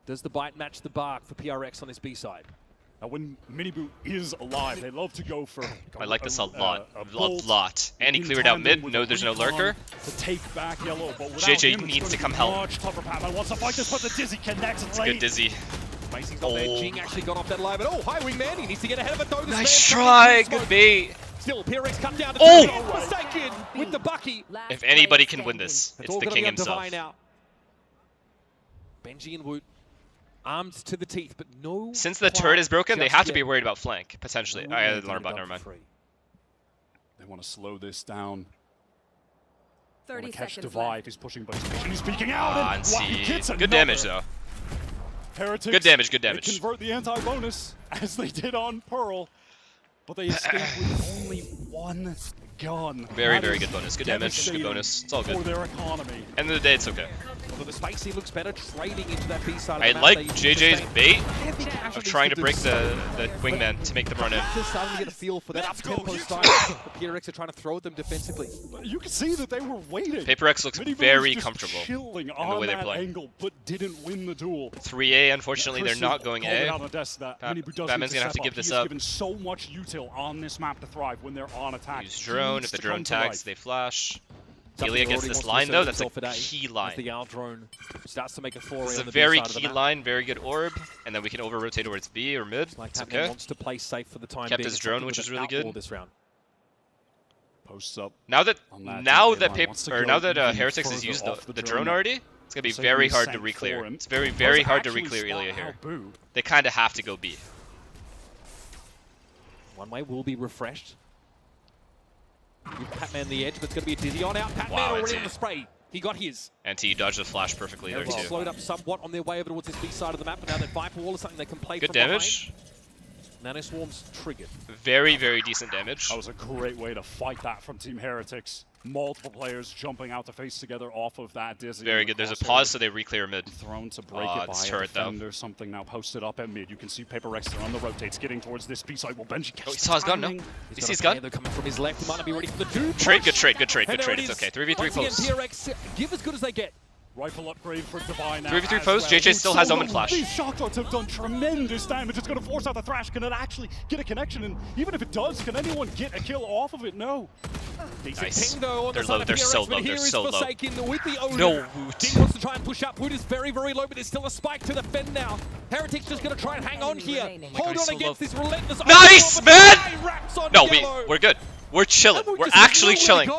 Does the bite match the bark for PRX on his B side? Now when Miniboot is alive, they love to go for. I like this a lot. A lot. And he cleared out mid. No, there's no lurker. To take back yellow, but JJ needs to come help. Much tougher. Patman wants to fight this, but the Dizzy connects late. Good Dizzy. Amazing goal there. Jing actually got off that line, but High Wingman, he needs to get ahead of it though. Nice try. Good bait. Still, PRX cut down. Forsaken with the Bucky. If anybody can win this, it's the king himself. Benji and Woot. Armed to the teeth, but no. Since the turret is broken, they have to be worried about flank, potentially. I had to learn about, never mind. They want to slow this down. 30 catch seconds Divide. left. He's pushing, but he's peeking out. And see. Good damage, though. Heretics, good damage, good damage. They convert the anti-bonus, as they did on Pearl, but they escape with only one gun. Very, very good bonus. Good damage, good bonus. It's all good. For their economy. End of the day, it's okay. but the spacing looks better trading into that B side of I the map. like JJ's bait of of trying to break the wingman to make them run in. Just starting to get a feel for that up-tempo style. The PRX are trying to throw at them defensively. You can see that they were waiting. PRX looks very comfortable in the way they play. Angle, but didn't win the duel. 3A, unfortunately, they're not going A. Batman's gonna have to give this up. Given so much util on this map to thrive when they're on attack. Use drone. If the drone tags, they flash. Healy against this line, though, that's a key line. The R drone starts to make a foray. It's a very key line, very good orb, and then we can over-rotate towards B or mid. Like it's okay. Wants to play safe for the time Kept being. his drone, which is really good. This round. Posts up. Now that Heretics has used the drone already, it's gonna be very hard to re-clear. It's very hard to re-clear Ilya here. They kind of have to go B. One way will be refreshed. Give Patman the edge, but it's going to be a dizzy on out. Patman already in the spray. He got his. And he dodged the flash perfectly there too. Slowed up somewhat on their way over towards this B side of the map, but now that Viper Wall is something they can play good from damage. Nano Swarm's triggered. Very decent damage. That was a great way to fight that from Team Heretics. Multiple players jumping out to face together off of that dizzy. Very good. There's a pause, so they re-clear mid. Thrown to break it by a defender. Something now posted up at mid. You can see PRX on the rotates, getting towards this B side. Will Benji catch he saw his gun, no? You see his gun? They're coming from his left. He might not be ready for the dude. Good trade. It's okay. 3v3 posts. PRX give as good as they get. Rifle upgrade for Divine now. 3v3 post, JJ still has Omen Flash. These shock darts have done tremendous damage. It's going to force out the Thrash. Can it actually get a connection? And even if it does, can anyone get a kill off of it? No. Nice. They're low. They're so low. They're so low. With the Odin. No, Woot. Ding wants to try and push up. Woot is very low, but there's still a spike to defend now. Heretics just going to try and hang on here. Hold on against this relentless. Nice, man! No, we're good. We're chilling. We're actually chilling.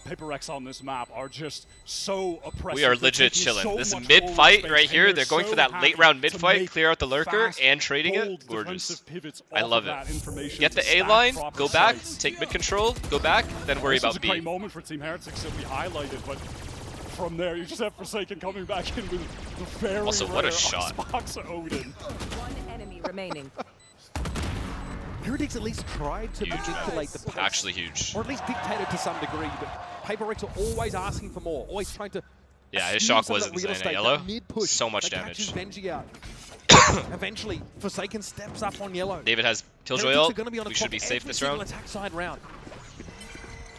PRX on this map are just so oppressive. We are legit chilling. This mid fight right here, they're going for that late round mid fight, clear out the lurker, and trading it. Gorgeous. I love it. Get the A line, go back, take mid control, go back, then worry about B. This is a great moment for Team Heretics that we highlighted, but from there you just have Forsaken coming back in with the very also, what a shot. Xbox Odin. One enemy remaining. Heretics at least tried to manipulate the pace. Actually huge. Or at least dictate it to some degree, but PRX are always asking for more, always trying to. Yeah, his shock was insane at yellow. So much damage. Benji out. Eventually, Forsaken steps up on yellow. David has Killjoy ult. We should be safe this round. Attack side round.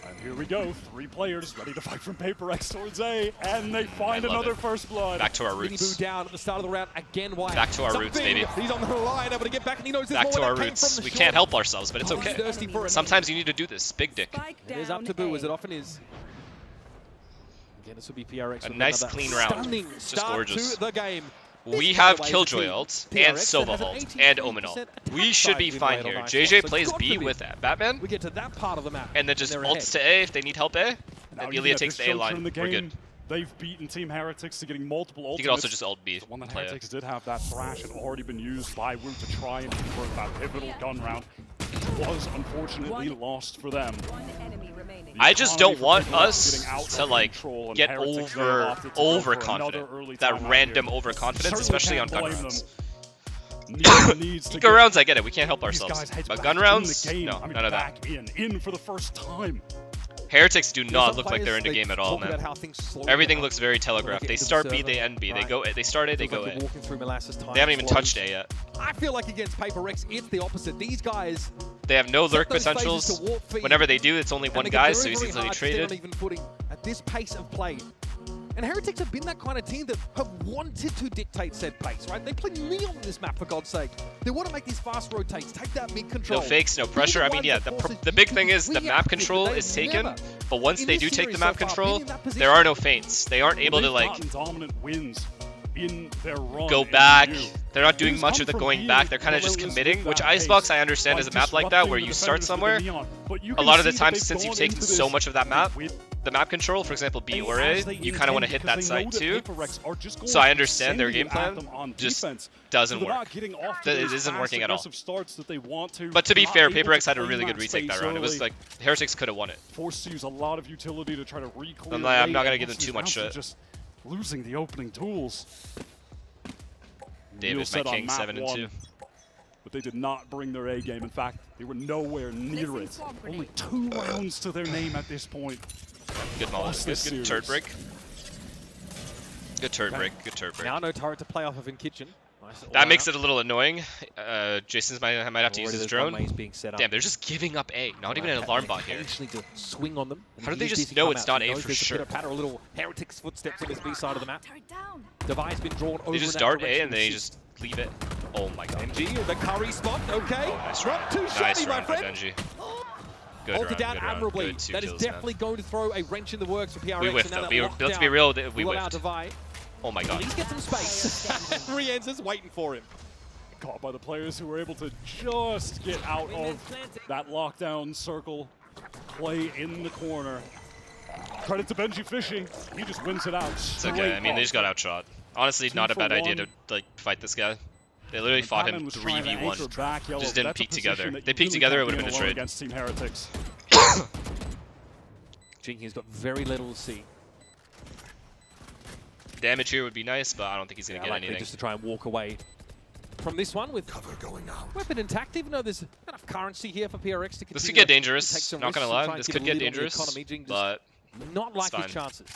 And here we go. 3 players ready to fight from PRX towards A, and they find another first blood. Back to our roots. Down at the start of the round again. Why? Back to our roots, baby. He's on the line, able to get back, and he knows back to our roots. We can't help ourselves, but it's okay. Sometimes you need to do this. Big dick. It is up to Boo, as it often is. Again, this will be PRX. A nice clean round. Just gorgeous. To the game. We have Killjoy ult, and Sova ult, and Omen ult. We should be fine here. JJ plays B with Batman, we get to that part of the map, and then just ults to A if they need help A, and Ilya takes the A line. We're good. They've beaten Team Heretics to getting multiple ultimates. You could also just ult B. The one that Heretics did have, that Thrash had already been used by Woot to try and convert that pivotal gun round. It was unfortunately lost for them. I just don't want us to like get overconfident. That random overconfidence, especially on gun rounds. Eco rounds, I get it. We can't help ourselves. But gun rounds, no, none of that. In for the first time. Heretics do not look like they're in the game at all, man. Everything looks very telegraphed. They start B, they end B. They start A, they go A. They haven't even touched A yet. I feel like against PRX, it's the opposite. These guys, they have no lurk potentials. Whenever they do, it's only one guy, so he's easily traded. At this pace of play. And Heretics have been that kind of team that have wanted to dictate said pace, right? They play Neon on this map, for God's sake. They want to make these fast rotates, take that mid control. No fakes, no pressure. I mean, yeah, the big thing is the map control is taken, but once they do take the map control, there are no feints. They aren't able to, like, dominant wins in their run go back. They're not doing much of the going back. They're kind of just committing, which Icebox, I understand, is a map like that where you start somewhere. A lot of the times, since you've taken so much of that map, the map control, for example, B or A, you kind of want to hit that side too. So I understand their game plan, just doesn't work. It isn't working at all. But to be fair, PRX had a really good retake that round. It was like, Heretics could have won it. Forced to use a lot of utility to try to reclear. I'm not going to give them too much shit. Just losing the opening duels. David, my king, 7-2. But they did not bring their A game. In fact, they were nowhere near it. Only 2 rounds to their name at this point. Good molly. Good turret break. Good turret break. Good turret break. Now no turret to play off of in kitchen. Nice that makes it a little annoying. Jason's might have to use his drone. Being set up. Damn, they're just giving up A. Not even an alarm bot here. Actually to swing on them. How do they just know it's not A for sure? A patter, a little Heretics footsteps on this B side of the map. Device been drawn over. They just dart A and they just leave it. Oh my god. NG, the curry spot. Okay. Oh, nice Drop too shiny, my friend. NG. Good Hold it down admirably. Good that is kills, definitely going to throw a wrench in the works for PRX. We whiffed though. Let's be real. We whiffed. Oh my god. Please get some space. Rienza's waiting for him. Caught by the players who were able to just get out of that lockdown circle. Play in the corner. Credit to Benji fishing. He just wins it out. It's okay. I mean, they just got outshot. Honestly, not a bad idea to like fight this guy. They literally fought him 3v1. Just didn't peek together. They peeked together, it would have been a trade. Against Team Heretics. Jing has got very little to see. Damage here would be nice, but I don't think he's going to get anything. Just to try and walk away from this one with cover going out. Weapon intact, even though there's enough currency here for PRX to continue. This could get dangerous, not going to lie. This could get dangerous, but not like his chances.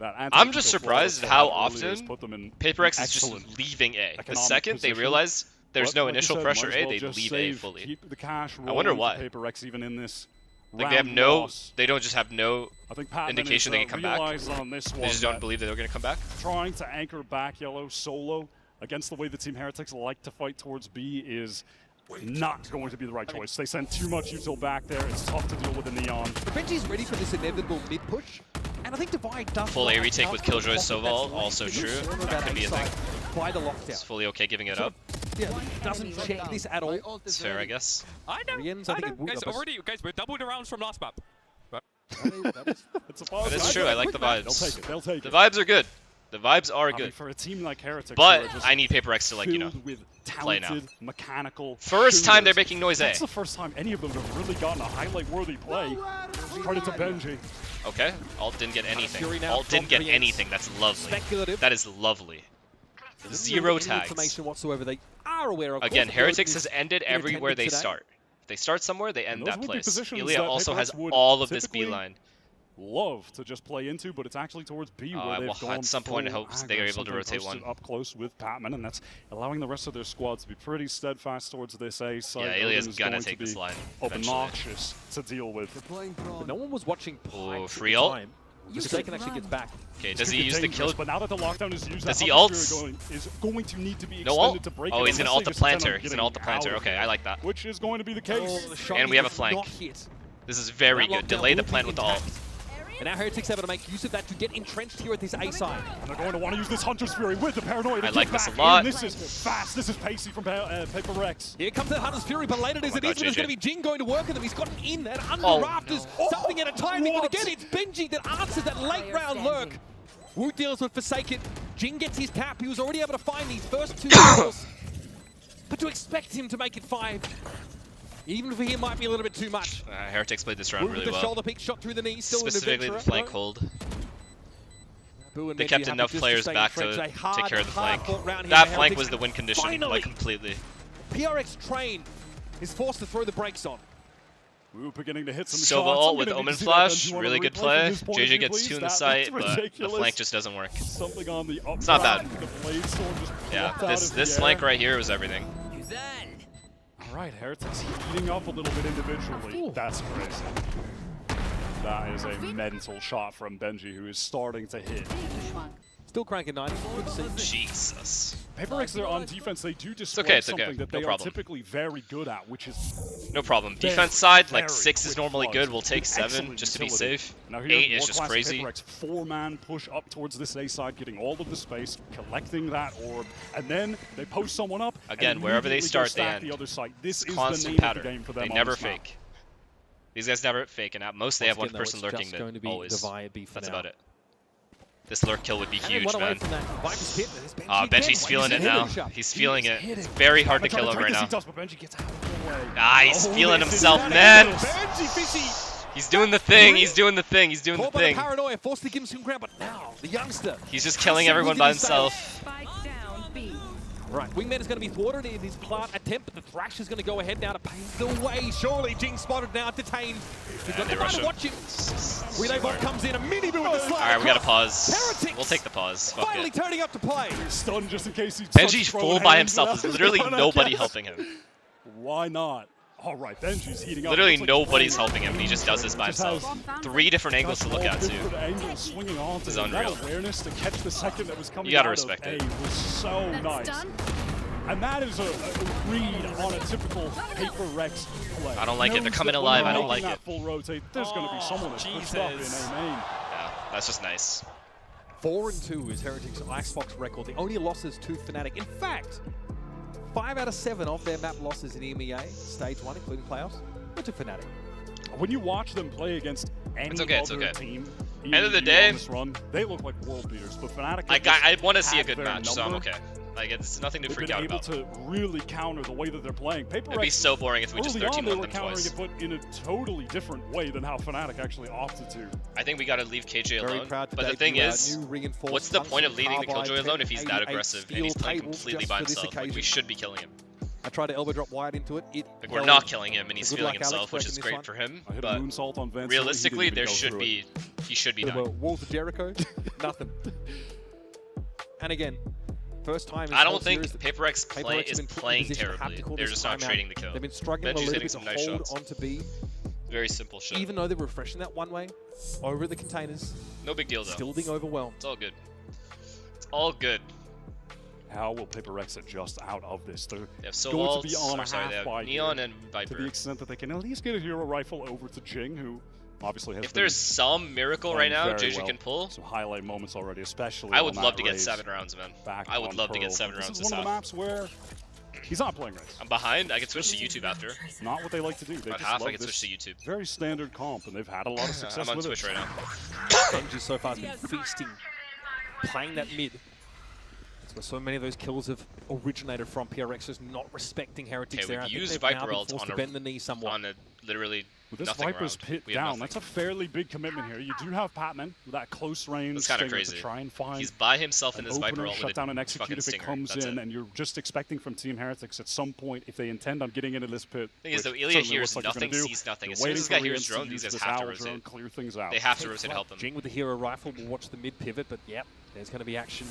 I'm just surprised at how often PRX is just leaving A. The second they realize there's no initial pressure A, they leave A fully. I wonder why. PRX even in this like they have no, they don't just have no indication they can come back. They just don't believe that they're going to come back. Trying to anchor back Yellow solo against the way the Team Heretics like to fight towards B is not going to be the right choice. They send too much util back there. It's tough to deal with the Neon. Benji's ready for this inevitable mid push. And I think Divide does full A retake with Killjoy Soval, also true. That could be a thing. By the lockdown. It's fully okay giving it up. Yeah, doesn't check this at all. It's fair, I guess. I know. Guys, we're double the rounds from last map. That is true. I like the vibes. They'll take it. The vibes are good. The vibes are good. For a team like Heretics, but I need PRX to, like, you know, play now. Mechanical first time they're making noise A. That's the first time any of them have really gotten a highlight-worthy play. Credit to Benji. Okay, Alt didn't get anything. Alt didn't get anything. That's lovely. That is lovely. Zero tags. Information whatsoever. They are aware of. Again, Heretics has ended everywhere they start. If they start somewhere, they end that place. Ilya also has all of this B line. Love to just play into, but it's actually towards B where they've gone at some point. I hope they are able to rotate one up close with Patman, and that's allowing the rest of their squad to be pretty steadfast towards this A side. Yeah, Ilya's gonna take this line. Obnoxious to deal with. But no one was watching. Free ult. Mistaken actually gets back. Okay, does he use the kill? But now that the lockdown is used, does he ult? Is going to need to be no ult? To break oh, he's gonna ult the planter. He's gonna ult the planter. Okay, I like that. Which is going to be the case. And we have a flank. This is very good. Delay the plant with the ult. And now Heretics able to make use of that to get entrenched here at this A side. And they're going to want to use this Hunter's Fury with the Paranoia. I like this a lot. This is fast. This is pacey from PRX. Here comes the Hunter's Fury, but later as it is, there's going to be Jing going to work with him. He's gotten in and under rafters. No. Something at a time. They're going to get it. It's Benji that answers that late round lurk. Wu deals with Forsaken. Jing gets his cap. He was already able to find these first two kills. But to expect him to make it 5, even for him, might be a little bit too much. Heretics played this round really well. Shoulder pick, shot through the knee, still specifically the flank hold. They kept enough players back to take care of the flank. That flank was the win condition, like completely. PRX train is forced to throw the brakes on. Beginning to hit some Silva ult with Omen Flash, really good play. JJ gets 2 in the sight, but the flank just doesn't work. Something on the it's not bad. Yeah, this flank right here was everything. Alright, Heretics heating up a little bit individually. Ooh. That's crazy. That is a mental shot from Benji, who is starting to hit. Still cranking 90. Good to see. Jesus. PRX, they're on defense. They do display something that they are typically very good at, which is... No problem. Defense side, like 6 is normally good. We'll take 7 just to be safe. 8 is just crazy. PRX 4-man push up towards this A side, getting all of the space, collecting that orb, and then they post someone up. Again, wherever they start, they end. The other side. This is constant the name pattern. Of the game for them. They never fake. These guys never fake, and at most they have one person lurking mid. Always. That's about it. This lurk kill would be huge, man. Benji's feeling it now. He's feeling it. It's very hard to kill him right now. He's feeling himself, man. He's doing the thing. He's doing the thing. He's doing the thing. Paranoia forced to give him some ground, but now the youngster. He's just killing everyone by himself. Right, Wingman is going to be thwarted in his plant attempt, but the Thrash is going to go ahead now to pave the way. Surely, Jing spotted now, detained. He's got to watch him. Relay Bot comes in, a mini boom with the slide. Alright, we got to pause. Heretics We'll take the pause. Fuck finally it. turning up to play. Stunned just in case he Benji's full by himself. There's literally nobody helping him. Why not? All right, Benji's heating up. Literally nobody's helping him, and he just does this by himself. 3 different angles to look at, too. This is unreal. That awareness to catch the second that was coming You gotta out respect of it. A was so nice. And that is a read on a typical PRX play. I don't like it. They're coming alive. I don't like it. Full rotate. There's going to be someone that's pushed up in A main. Yeah, that's just nice. 4-2 is Heretics' Icebox record. The only losses to Fnatic. In fact, 5 out of 7 of their map losses in EMEA, Stage 1, including playoffs, were to Fnatic. When you watch them play against any other team, end of the day, on this run, they look like world beaters. But Fnatic, I want to see a good match, so I'm okay. Like, it's nothing to freak out about. They've been able to really counter the way that they're playing. It'd be so boring if we just 13-1 them twice. It, but in a totally different way than how Fnatic actually opted to. I think we got to leave KJ alone. But the thing is, what's the point of leaving the Killjoy alone if he's that aggressive and he's playing completely by himself? Like, we should be killing him. I tried to elbow drop wide into it. Like, we're not killing him, and he's feeling himself, which is great for him. But realistically, he should be dying. Walls of Jericho, nothing. And again, first time. I don't think PRX is playing terribly. They're just not trading the kill. They've been struggling Benji's a little hitting bit some to nice hold shots. onto B. Very simple shit. Even though they're refreshing that one way over the containers. No big deal though. Still being overwhelmed. It's all good. It's all good. How will PRX adjust out of this? They're They have going to be on a they half have by Neon here, and Viper. to the extent that they can at least get a hero rifle over to Jing, who obviously has. If there's some miracle right now, JJ can pull. Some highlight moments already, especially. I would love to get 7 rounds, man. I would love to get 7 rounds this this is one of the maps where he's not playing race. I'm behind. I can switch to YouTube after. Not what they like to do. They About just half, love I can this switch to YouTube. very standard comp, and they've had a lot of success I'm on with Twitch right now. Benji so far has been feasting, playing that mid. That's where so many of those kills have originated from. PRX just not respecting Heretics there. Okay, I we think used they've now Viper been ult forced to bend the knee somewhat. on a literally With this nothing Viper's round. pit We have down, nothing. that's a fairly big commitment here. You do have Patman with that close range That's kind of stinger crazy. to try and find He's by himself in an this Viper opener, ult shut with down and a execute fucking if it stinger. comes That's in, it. and you're just expecting from Team Heretics at some point, if they intend on getting into this pit. Thing is, though, which Ilya certainly hears looks like they're nothing, gonna do, sees nothing. you're As soon as waiting this guy for hears Rienz to drone, use these guys this have to owl rotate. drone, clear things out. They have to rotate to help them. Jing with the hero rifle will watch the mid pivot, but yep, there's going to be action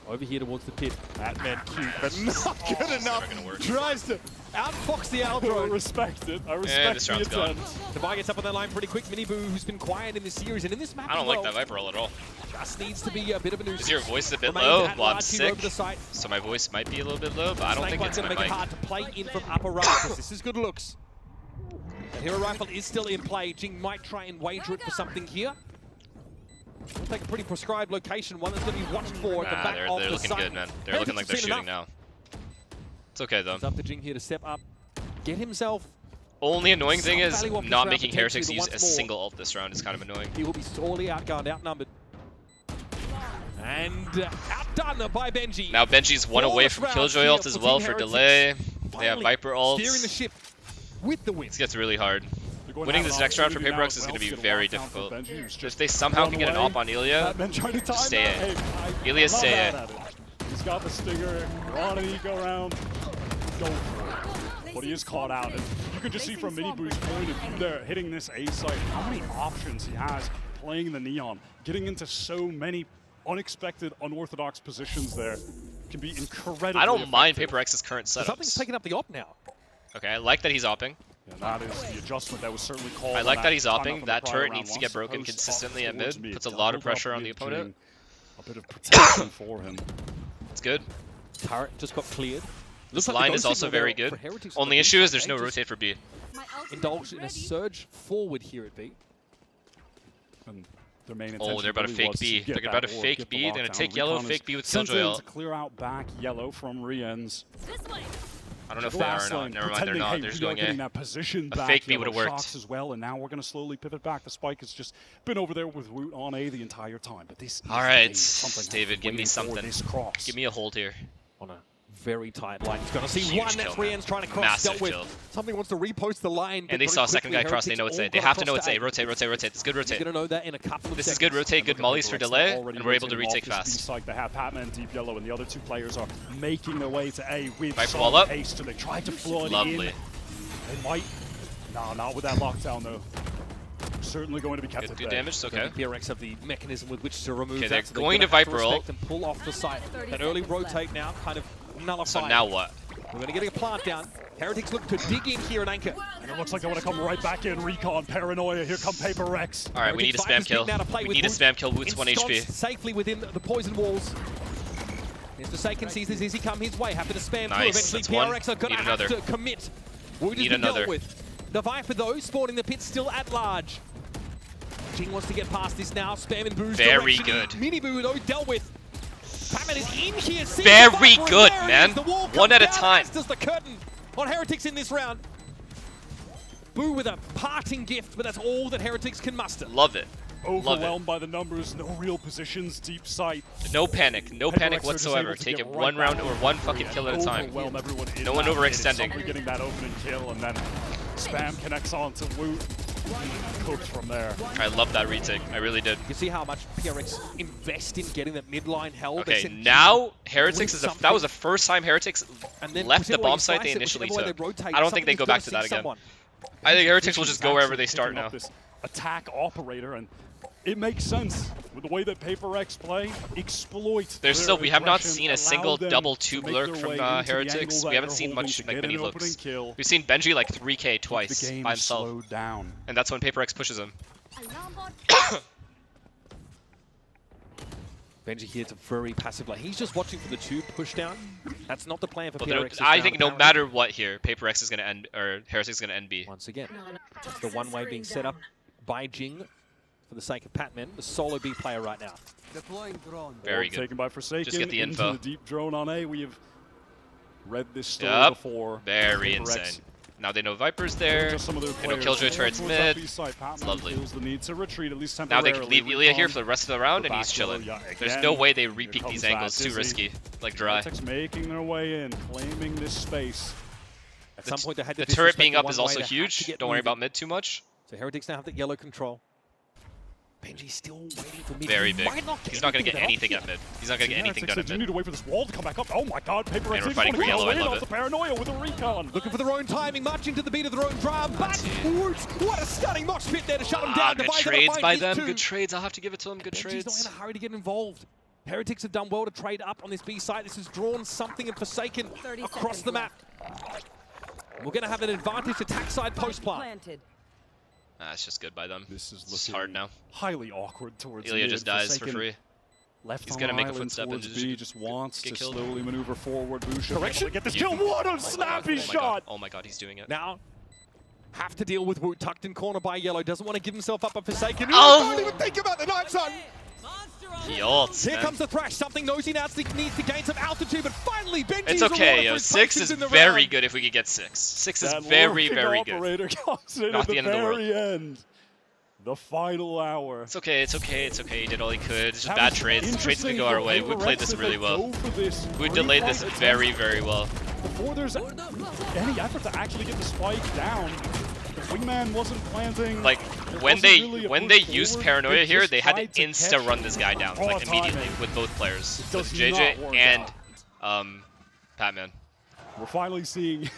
over here towards the pit. Batman cute, but not good enough. Gonna work. Tries to outfox the owl drone. I respect it. I respect this the round's gone. attempt. Devi gets up on that line pretty quick. Miniboo, who's been quiet in this series and in this map I don't as like well, that Viper ult at all. just needs to be a bit of a nuisance. Is your voice a bit Remains low? at Well, I'm large here sick, over the site. so my voice might be a little bit low, but I don't think it's going my to make mic. it hard to play in from upper right, because this is good looks. The hero rifle is still in play. Jing might try and wager it for something here. We'll take a pretty prescribed location, one that's going to be watched for at the back They're of the looking site. good, man. They're looking like they're shooting now. It's okay, though. It's up to Jing here to step up, get himself. Only annoying thing is value off this not round making Heretics potentially, use but a once more, single ult this round is kind of annoying. He will be sorely outgunned, outnumbered. And outdone by Benji. Now Benji's one away from Killjoy ult as well for delay. They have Viper ult. Steering the ship with the win. This gets really hard. Winning this next round for PRX is going to be very difficult. If they somehow can get an op on Ilya, stay in. Ilya, stay in. He's got the stinger. You're on an eco round. Go for it. But he is caught out. And you can just see from Miniboo's point of view there, hitting this A site, how many options he has playing the Neon, getting into so many unexpected, unorthodox positions there can be incredibly I don't mind effective. PRX's current Something's setups. taking up the op now. Okay, I like that he's opping. Yeah, that is the adjustment that was certainly called. I like that he's time opping. from That the prior turret round. needs to Once get broken post up consistently at towards mid. me, Puts a it lot of doubled pressure up on the mid opponent. Jing. A bit of protection for him. It's good. Turret just got cleared. This Looks like line the is go also signal very there good. for Heretics on Only the issue B is there's side. no They just rotate for B. indulged in a surge forward here at B. And their main Oh, intention they're about to really fake was B. get They're that about to orb, fake get the B. They're going to lockdown. take yellow, Recon is fake B with sent Killjoy in ult. to clear out back yellow from Rienz. I don't know if they are or not. Never mind, they're not. They're just going getting A. that position A back. fake B would've Yellow worked. shots as well, and now we're going to slowly pivot back. The spike has just been over there with Woot on A the entire time. But this All right, is something David, give me waiting for something. this cross. Give me a hold here. On a very tight line. He's going to see one. That's Rian's trying to cross. Massive dealt with. kill. Something wants to repost the line. And they saw a second guy cross. They know it's A. They have to know it's A. Rotate, rotate, rotate. It's good rotate. He's going to know that in a couple of This seconds. is good rotate, good mollies for delay, and we're able to retake fast. Like they have Patman, Deep Yellow, and the other two players are making their way to A with Viper some wall up. haste, and they tried to flood Lovely. in. They might. No, not with that lockdown though. Certainly going to be kept at Good bay. damage, it's okay. PRX have the mechanism with which to remove Okay, that. they're going to Viper ult. And pull off the site. That early rotate now kind of nullified. So now what? We're going to get a plant down. Heretics look to dig in here and anchor. And it looks like they want to come right back in. Recon, Paranoia, here come PRX. Alright, we need a spam kill. We need a spam kill. Woot's 1 HP. Safely within the poison walls. Mr. Saken sees this easy come his way. Happy to spam Nice, through. that's Eventually, one. PRX are going to have to commit. Woot has been dealt with. The Viper, though, spawning the pit still at large. Jing wants to get past this now. Spam and Boo's Very direction. good. Mini Boo, though, dealt with. Patman is in here. Very good, man. One at a time. Does the curtain on Heretics in this round. Boo with a parting gift, but that's all that Heretics can muster. Love it. Overwhelmed by the numbers, no real positions, deep sight. No panic. No panic whatsoever. Take it one round or one fucking kill at a time. No one overextending. Getting that opening kill, and then spam connects on to Woot. Cooked from there. I love that retake. I really did. You see how much PRX invest in getting that midline held. Okay, now Heretics is that was the first time Heretics left the bomb site they initially took. I don't think they go back to that again. I think Heretics will just go wherever they start now. This attack operator, and it makes sense with the way that PRX play. Exploit. There's still we have not seen a single double tube lurk from Heretics. We haven't seen much like mini looks. We've seen Benji like 3K twice by himself, and that's when PRX pushes him. Benji here to very passive like he's just watching for the tube push down. That's not the plan for PRX. I think no matter what here, PRX is going to end, or Heretics is going to end B. Once again, that's the one way being set up by Jing for the sake of Patman, the solo B player right now. Deploying drone. Very good. Taken by Forsaken. Just get the into info. The deep drone on A. We have read this story before. Very insane. Now they know Viper's there. They know Killjoy turrets mid. It's lovely. The need to retreat, at least now they can leave Ilya here for the rest of the round, and he's chilling. There's no way they repeat these angles. Too risky. Like dry. Making their way in, claiming this space. At some point they had to the turret being up is also huge. Don't worry about mid too much. So Heretics now have the yellow control. Benji's still waiting for mid. Very big. He's not going to get anything at mid. He's not going to get anything done at mid. You need to wait for this wall to come back up. Oh my god, PRX. And we're fighting for yellow. I love it. Paranoia with a recon. Looking for their own timing, marching to the beat of their own drum. But Woot, what a stunning mosh pit there to shut them down. Good trades by them. Good trades. I'll have to give it to them. Good trades. Benji's not in a hurry to get involved. Heretics have done well to trade up on this B site. This has drawn something and Forsaken across the map. We're going to have an advantage attack side post plant. That's just good by them. This is looking hard now. Highly awkward towards Ilya just dies for free. He's gonna make a footstep and just wants to killed. slowly maneuver forward. Correction. Get this kill. What a snappy shot! Oh my god, he's doing it. Now, have to deal with Woot tucked in corner by yellow. Doesn't want to give himself up a Forsaken. Oh! Don't even think about the knife, son. He ults, Here comes the Thrash. Something Nosy now needs to gain some altitude, but finally Benji's it's okay, yo. 6 is very good if we could get 6. 6 is very, very good. Operator comes in at the very end. The final hour. It's okay, it's okay, it's okay. He did all he could. It's just bad trades. The trades can go our way. We played this really well. We delayed this very, very well. Before there's any effort to actually get the spike down, the wingman wasn't planting. Like, when they used Paranoia here, they had to insta-run this guy down, like, immediately with both players. With JJ and Patman. We're finally seeing...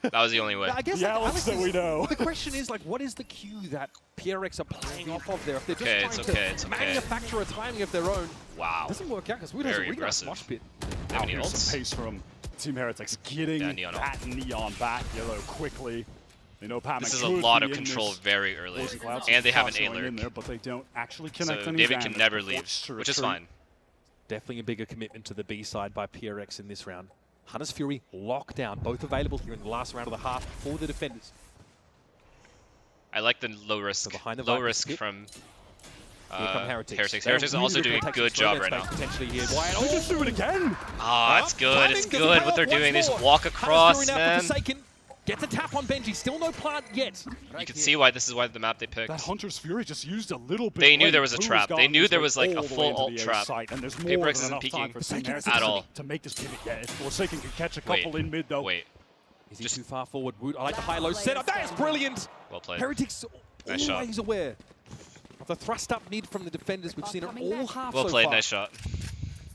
That was the only way. I guess Alex that we know. The question is, like, what is the cue that PRX are playing off of there? If they're just trying to manufacture a timing of their own, wow, it doesn't work out because we don't really mosh pit. Here's some pace from Team Heretics, getting that Neon back yellow quickly. They know Patman. This is a lot of control very early, and they have an A-lurk, there, but they don't actually connect. So David can never leave, which is fine. Definitely a bigger commitment to the B side by PRX in this round. Hunter's Fury lockdown, both available here in the last round of the half for the defenders. I like the low risk, from Heretics. Heretics are also doing a good job right now. Why don't you do it again? Ah, it's good. It's good what they're doing. They just walk across, man. Gets a tap on Benji. Still no plant yet. You can see why this is why the map they picked. That Hunter's Fury just used a little bit. They knew there was a trap. They knew there was like a full ult trap. And there's PRX more isn't peeking at all. To make this pivot, yeah. Forsaken can catch a couple in mid though. Wait. Is he too far forward? Wood, I like the high-low setup. That is brilliant. Well played. Heretics Nice always shot. aware of the thrust up mid from the defenders. We've seen it all half Well so played. far. Nice shot.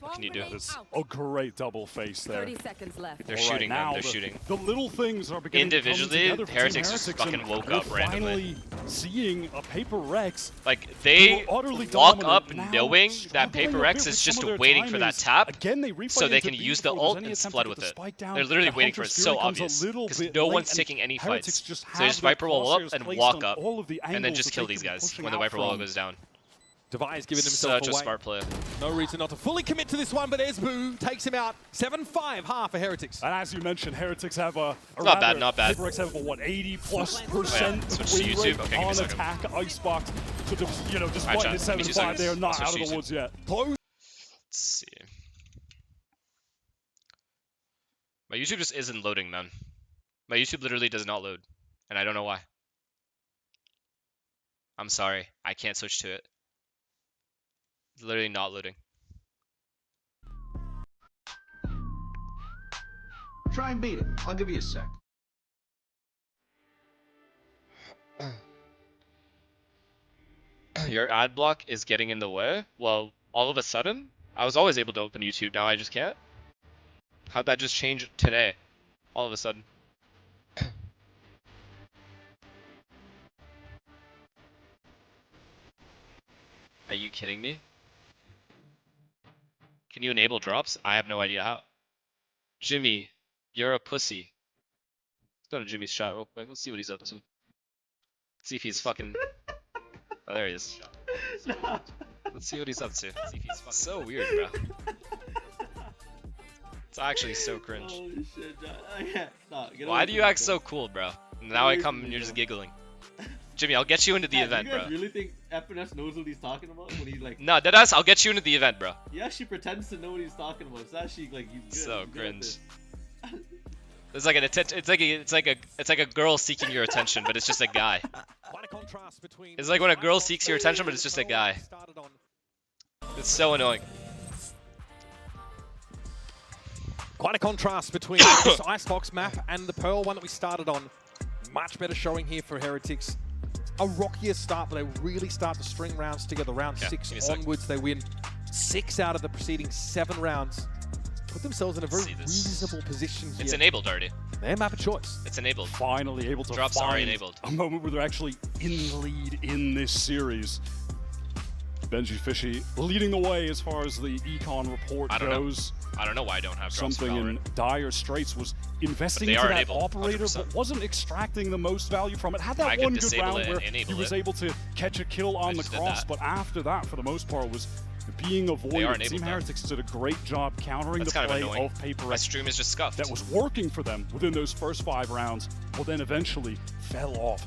What can you do? It's a great double face there. 30 seconds left. They're shooting, man. They're shooting. The little things are beginning individually, to come together for Heretics Team just Heretics, fucking and woke we're up randomly. Finally seeing a PRX. Like, they utterly walk dominant, up now knowing that struggling a PRX bit is with just some of their waiting for that timings. tap, Again, they so they refight can into use B the before ult there's any and attempt flood to with get the it. spike down. They're literally The waiting for it. Hunter's So Fury comes a obvious. little Because bit no late, one's and taking any Heretics fights. just So they just have their Viper wall up crosshairs and placed walk on up. all of the And then angles just that kill they these can be guys pushing when the out Viper wall from. goes down. Devi's giving himself Such a away. smart play. No reason not to fully commit to this one, but Esbu takes him out. 7-5 half for Heretics. And as you mentioned, Heretics have a Not bad, not bad. PRX have a what, 80+% Switch to win YouTube? rate Okay, give me a on second. attack Icebox. So you know, despite chat. the Give me 2 7-5, they are seconds. not I'll out switch of to the YouTube. woods yet. Let's see. My YouTube just isn't loading, man. My YouTube literally does not load. And I don't know why. I'm sorry. I can't switch to it. It's literally not loading. Try and beat it. I'll give you a sec. Your ad block is getting in the way? Well, all of a sudden? I was always able to open YouTube, now I just can't? How'd that just change today? All of a sudden. Are you kidding me? Can you enable drops? I have no idea how. Jimmy, you're a pussy. Let's go to Jimmy's shot real quick. Let's see what he's up to. See if he's fucking... Oh, there he is. Let's see what he's up to. See if he's fucking... So weird, bro. It's actually so cringe. Holy shit, John. I can't. No, Why do you act so cool, bro? Now I come and you're just giggling. Jimmy, I'll get you into the event, bro. You guys really think FNS knows what he's talking about when he's like... No, deadass, I'll get you into the event, bro. He actually pretends to know what he's talking about. It's actually like he's good. So He's good at cringe. this. It's like an attention. It's like a girl seeking your attention, but it's just a guy. Quite a contrast between It's like when a girl seeks your attention, but it's just a guy. It's so annoying. Quite a contrast between this Icebox map and the Pearl one that we started on. Much better showing here for Heretics. A rockier start, but they really start to string rounds together. Round 6 onwards, they win 6 out of the preceding 7 rounds. Put themselves in a very reasonable position here. It's enabled already. Their map of choice. It's enabled. Finally able to Drops are find enabled. a moment where they're actually in the lead in this series. Benji Fishy leading the way as far as the econ report goes. I don't know why I don't have drops. Something in dire straits was investing into that enabled, operator, 100%. but wasn't extracting the most value from it. Had that one good round where he was able to catch a kill on the cross, but after that, for the most part, was being avoided. Team Heretics did a great job countering the play of PRX. My stream is just scuffed. That was working for them within those first 5 rounds, but then eventually fell off.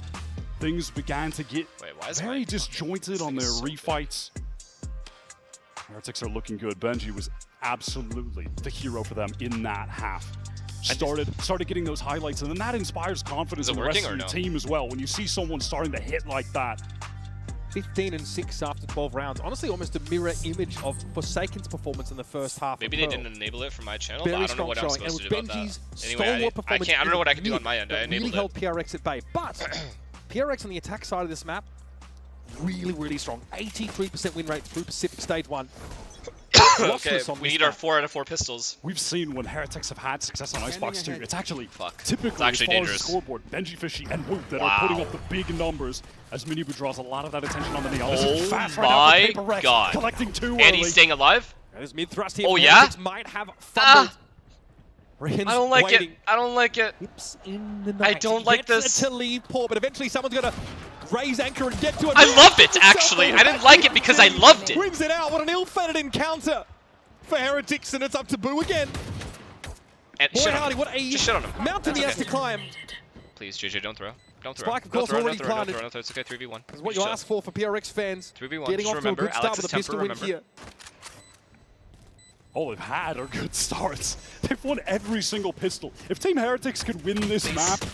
Things began to get very disjointed on their refights. Heretics are looking good. Benji was absolutely the hero for them in that half. Started getting those highlights, and then that inspires confidence in the rest of your team as well. When you see someone starting to hit like that. 15-6 after 12 rounds. Honestly, almost a mirror image of Forsaken's performance in the first half. Maybe they didn't enable it from my channel, but I don't know what I'm supposed to do about that. Anyway, I don't know what I can do on my end. I enabled really held PRX at bay, but PRX on the attack side of this map, really strong. 83% win rate through Pacific Stage 1. Okay, we need our 4 out of 4 pistols. We've seen when Heretics have had success on Icebox too. It's actually typically it's actually as far as the scoreboard, Benji Fishy and Woot that are putting up the big numbers as Minibu draws a lot of that attention on the Neon. Oh my god. Collecting 2 and he's staying alive? There's mid thrust here. Oh yeah? Might have fumbled. I don't like it. I don't like it. I don't like this. To leave poor, but eventually someone's gonna raise anchor and get to it. I love it, actually. I didn't like it because I loved it. Wins it out. What an ill-fated encounter for Heretics, and it's up to Boo again. And Boy howdy, what a just shit on him. mountain he has to climb. Please, JJ, don't throw. Don't throw. Spike, of course, already planted. Don't throw. It's okay, 3v1. That's what you ask for PRX fans. 3v1. Getting off to a good start with a pistol win here. all they've had are good starts. They've won every single pistol. If Team Heretics could win this map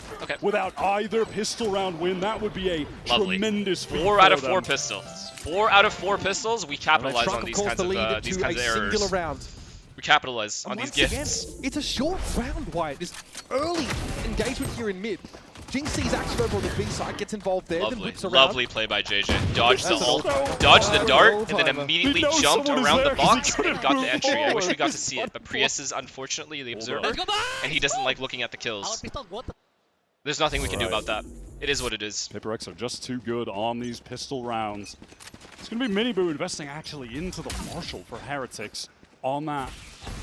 without either pistol round win, that would be a tremendous feat. 4 out of 4 pistols. 4 out of 4 pistols. We capitalize on these kinds of errors. We capitalize on these gifts. Again, it's a short round, Wyatt. This early engagement here in mid. Jing sees action over on the B side, gets involved there, then whips around. Lovely play by JJ. Dodged the ult, dodged the dart, and then immediately jumped around the box and got the entry. I wish we got to see it, but Prius is unfortunately the observer, and he doesn't like looking at the kills. There's nothing we can do about that. It is what it is. PRX are just too good on these pistol rounds. It's going to be Miniboo investing actually into the Marshall for Heretics on that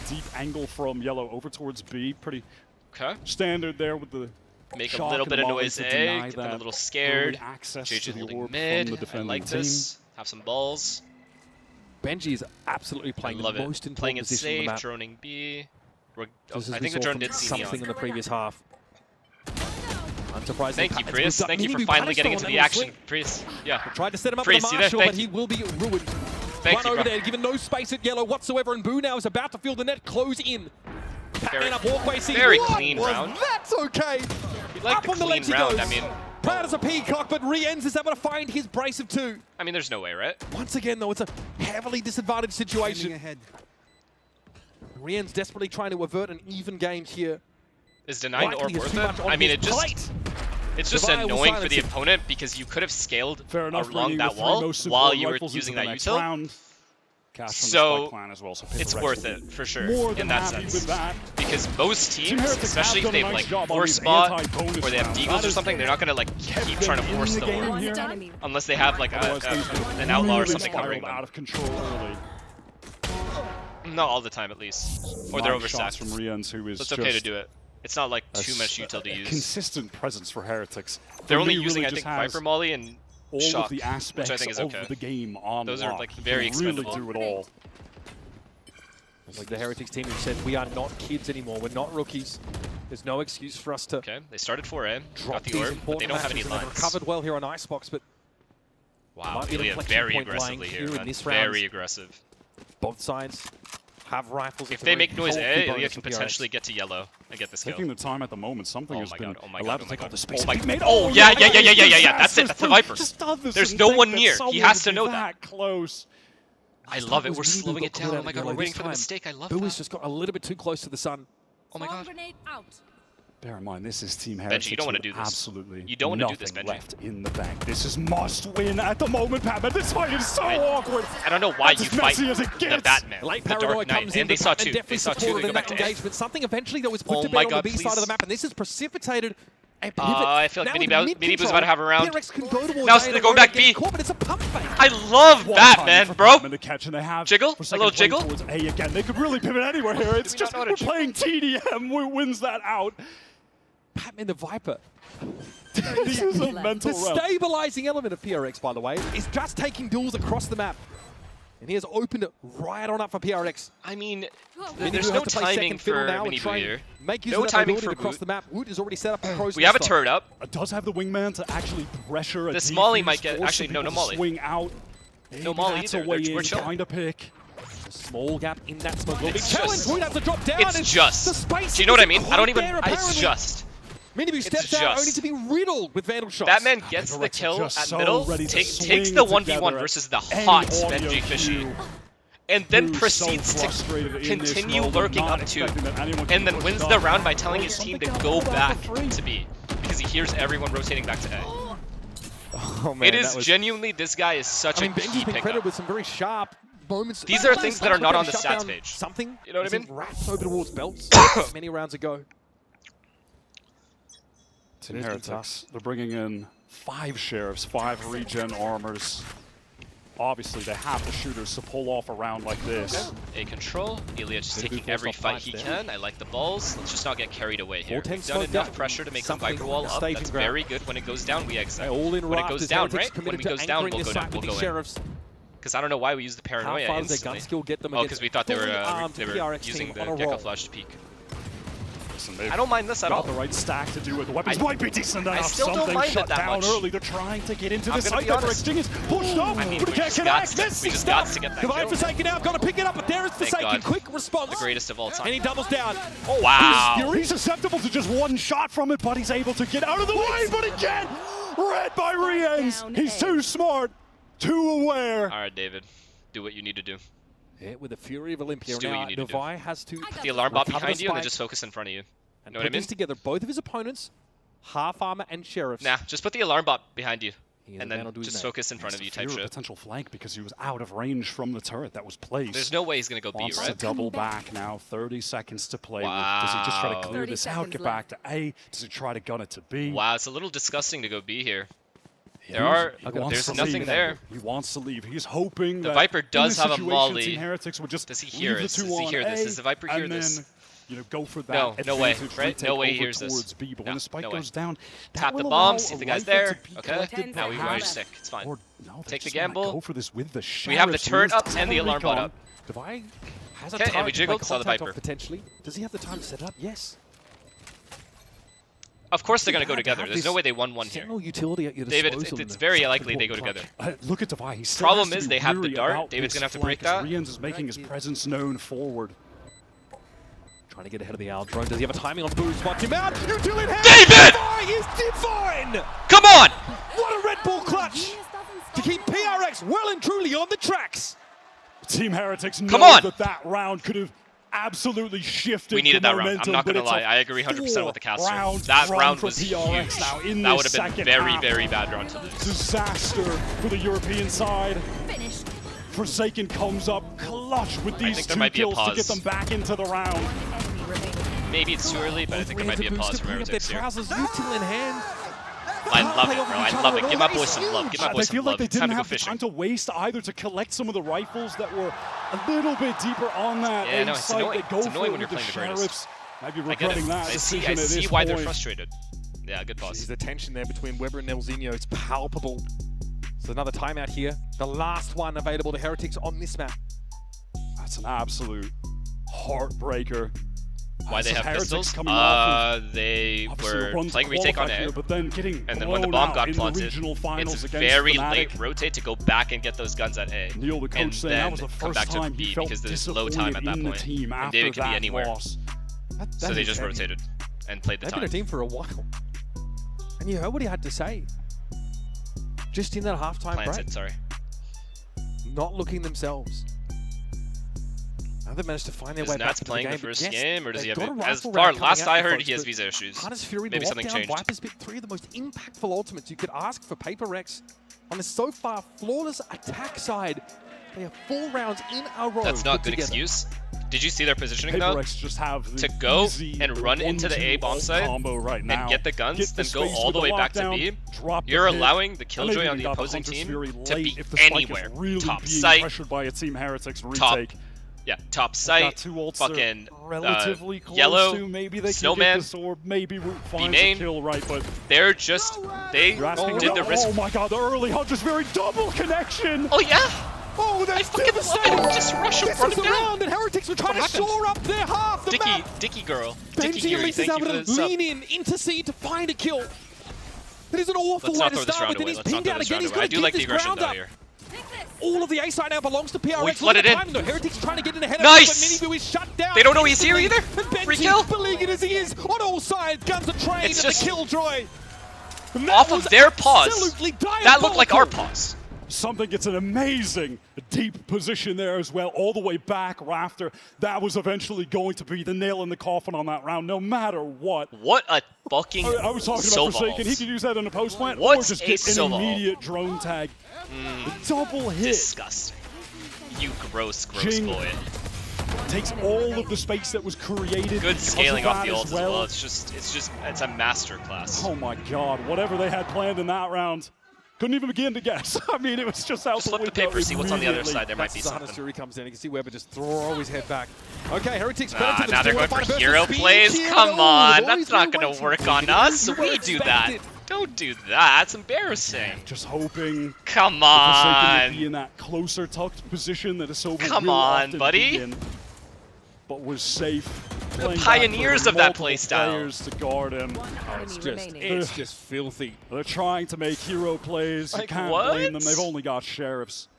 deep angle from yellow over towards B. Pretty standard there with the make a little bit of noise A, get them a little scared. JJ holding mid, I like this. Have some balls. Benji is absolutely playing the most important position on the map. Droning B. I think the drone did see something in the previous half. Unsurprisingly, thank you, Prius. Thank you for finally getting into the action. Prius, yeah. Tried to set him up with the Marshall, but he will be ruined. Thank you, over there, given no space at yellow whatsoever, and Boo now is about to feel the net close in. Very clean round. That's okay. Like the clean round, I mean. Proud as a peacock, but Rienz is able to find his brace of 2. I mean, there's no way, right? Once again, though, it's a heavily disadvantaged situation. Rienz desperately trying to avert an even game here. Is denying the orb worth it? I mean, it's just annoying for the opponent because you could have scaled along that wall while you were using that util. So it's worth it for sure in that sense. Because most teams, especially if they've like force spot or they have deagles or something, they're not gonna like keep trying to force the orb unless they have like an outlaw or something covering them. Not all the time, at least, or they're overstacked. From Rienz, who is so it's okay to do it. It's not like too much util to use. Consistent presence for Heretics. They're only using, I think, Viper Molly and all Shock, of the aspects which I think is okay. of the game on those are like very expendable. Really do it all. It's like the Heretics team who said, we are not kids anymore. We're not rookies. There's no excuse for us to. Okay, they started 4A, got the orb, but they don't have any lines. Recovered well here on Icebox, but wow, Ilya very aggressively here, man. Very aggressive. Both sides have rifles. If they make noise A, Ilya can potentially get to yellow and get this kill. Taking the time at the moment, something has been allowed to take all the space. Oh yeah, that's it, that's the Viper. There's no one near, he has to know that. Close. I love it, we're slowing it down, oh my god, we're waiting for the mistake, I love that. Boo has just got a little bit too close to the sun. Oh my god. Bear in mind, this is Team Heretics. Benji, you don't want to do this. Absolutely. You don't want to do this, Benji. Left in the bank. This is must win at the moment, Batman. This fight is so awkward. I don't know why you fight the Batman, Late the Dark Knight, and they saw two. They saw two. They go back to engagement. Something eventually that was put to bed on the B side of the map, and this has precipitated a pivot. I feel like Miniboo's about to have a round. Now they're going back B. It's a pump fake. I love Batman, bro. Jiggle, a little jiggle. A again. They could really pivot anywhere here. It's just we're playing TDM. Who wins that out? Batman the Viper. This is a mental The stabilizing element of PRX, by the way, is just taking duels across the map. And he has opened it right on up for PRX. I mean there's no timing for Miniboo here. No timing for across the map. Woot is already set up. We have a turret up. It does have the wingman to actually pressure a this Molly might get, actually no Molly. Swing out. No Molly either. We're chilling. Kind of pick. Small gap in that smoke. Woot has to drop down. It's just. Do you know what I mean? I don't even. It's just. Miniboo steps out only to be riddled with Vandal shots. Batman gets the kill at middle, takes the 1v1 versus the hot Benji Fishy, and then proceeds to continue lurking up 2, and then wins the round by telling his team to go back to B, because he hears everyone rotating back to A. Oh, man, it is genuinely, this guy is such a key been credited pickup. with some very sharp moments. These are things that are not on the stats page. Something, you know what I mean? Wrapped over towards belts many rounds ago. Team Heretics, they're bringing in 5 sheriffs, 5 regen armors. Obviously, they have the shooters to pull off a round like this. A control. Ilya just taking every fight he can. I like the balls. Let's just not get carried away here. We've done enough pressure to make the Viper wall up. That's very good. When it goes down, we exit. When it goes down, right? When it goes down, we'll go in. Because I don't know why we use the paranoia instantly. Oh, because we thought they were using the Gecko Flash to peek. I don't mind this at all. The right stack to do with the weapons might be decent enough. I still don't mind it that much. Early. They're trying to get into the site. Exchange is pushed up. I mean, we just got to get that kill. The Viper's taken out. Got to pick it up, but there is the second quick response. response. The greatest of all time. And he doubles down. Oh, wow. He's susceptible to just one shot from it, but he's able to get out of the way, but again, read by Riens. He's too smart, too aware. All right, David, do what you need to do. Yeah, with the fury of Olympia Do what now, you need to Novi has to put the alarm bot behind you and then just focus in front of you. And know what I mean? together both of his opponents, half armor and sheriffs. Nah, just put the alarm bot behind you. And then just focus in front of you type shit. Potential flank because he was out of range from the turret that was placed. There's no way he's going to go B, right? Wants to double back now. 30 seconds to play with. Does he just try to clear this out, get back to A? Does he try to gun it to B? Wow, it's a little disgusting to go B here. There's nothing there. He wants to leave. He's hoping the Viper does have a molly. Team Heretics would just does he hear it? Does he hear this? Does the Viper hear this? You know, go for that. No way, right? No way he hears this. B, but when the spike goes down, tap the bomb, see if the guy's there. Okay, now we are sick. It's fine. Take the gamble. Go for this with the we have the turret up and the alarm bot up. Devi has a okay, and we jiggled, saw the Viper. Potentially. Does he have the time to set it up? Yes. Of course they're going to go together. There's no way they 1-1 here. Utility at your David, it's very likely they go together. Look at Devi. Problem is they have the dart. David's going to have to break that. Riens is making his presence known forward. Trying to get ahead of the Owl drone. Does he have a timing on Boo? Spots him out. Util in hand. David! Devi is divine! Come on! What a Red Bull clutch to keep PRX well and truly on the tracks. Team Heretics know that round could have absolutely shifted. We needed that round. I'm not going to lie. I agree 100% with the caster. That round was huge. That would have been very, very bad round to lose. Disaster for the European side. Forsaken comes up clutch with these 2 kills to get them back into the round. Maybe it's too early, but I think there might be a pause from Heretics here. Util in hand. I love it, bro. I love it. Give my boy some love. Give my boy some love. I feel like they didn't have time to waste either to collect some of the rifles that were a little bit deeper on that A site. It's annoying when you're playing the greatest. Might be regretting that decision I see why they're frustrated. Yeah, good pause. The tension there between Weber and Nelzinho, it's palpable. So another timeout here. The last one available to Heretics on this map. That's an absolute heartbreaker. Why they have pistols? They were playing retake on A, but then and then when the bomb got planted, it's very late rotate to go back and get those guns at A, Neil, the coach, and saying then that was the come back to B because there's low time at that point, and David could be anywhere. So they just rotated and played the time. They've been a team for a while, and you heard what he had to say. Just in that halftime break. Sorry. Not looking themselves. Now they've managed to find their way back to the game. Playing the first game, or does he have? As far last I heard, he has visa issues. Maybe something changed. Viper's been 3 of the most impactful ultimates you could ask for PRX on a so far flawless attack side. They have 4 rounds in a row. That's not a good excuse. Did you see their positioning though? Just have to go and run into the A bomb site and get the guns, then go all the way back to B. You're allowing the Killjoy on the opposing team to be anywhere. Top site, by a Team Heretics top, top site, fucking relatively close yellow, to maybe they snowman, this, or maybe finds main. A kill right, but they're just they did the risk. Oh my god, the early Hunter's very double connection. Oh yeah. Oh, that's devastating. Just rush him from round, and Heretics were trying to shore up their half. The map. Dicky girl. Dicky Geary, is able to lean in, intercede to find a kill. That is an awful way to start, but then he's pinned down again. He's got to keep this ground up. All of the A side now belongs to PRX. Let it in. Though. Heretics trying to get in ahead of nice. Him, but Miniboo is shut down. They don't know he's here either. Free kill. Beleaguered as he is on all sides. Guns are trained at the Killjoy. Off of their pause. That looked like our pause. Something gets an amazing deep position there as well, all the way back Rafter. That was eventually going to be the nail in the coffin on that round, no matter what. What a fucking I was talking about Forsaken. He could use that in a post plant or just get an immediate drone tag. Double hit. Disgusting. You gross boy. Takes all of the space that was created. Good scaling off the ult as well. It's a masterclass. Oh my god, whatever they had planned in that round. Couldn't even begin to guess. I mean, it was just out the window. Flip the paper, see what's on the other side. There might be something. Fury comes in. You can see Weber just throw his head back. Okay, Heretics. Now they're going for hero plays. Come on, that's not going to work on us. We do that. Don't do that. It's embarrassing. Just hoping. Come on. Be in that closer tucked position that is so. Come on, buddy. But was safe. The pioneers of that playstyle. To guard him. It's just filthy. They're trying to make hero plays. You can't blame them. They've only got sheriffs.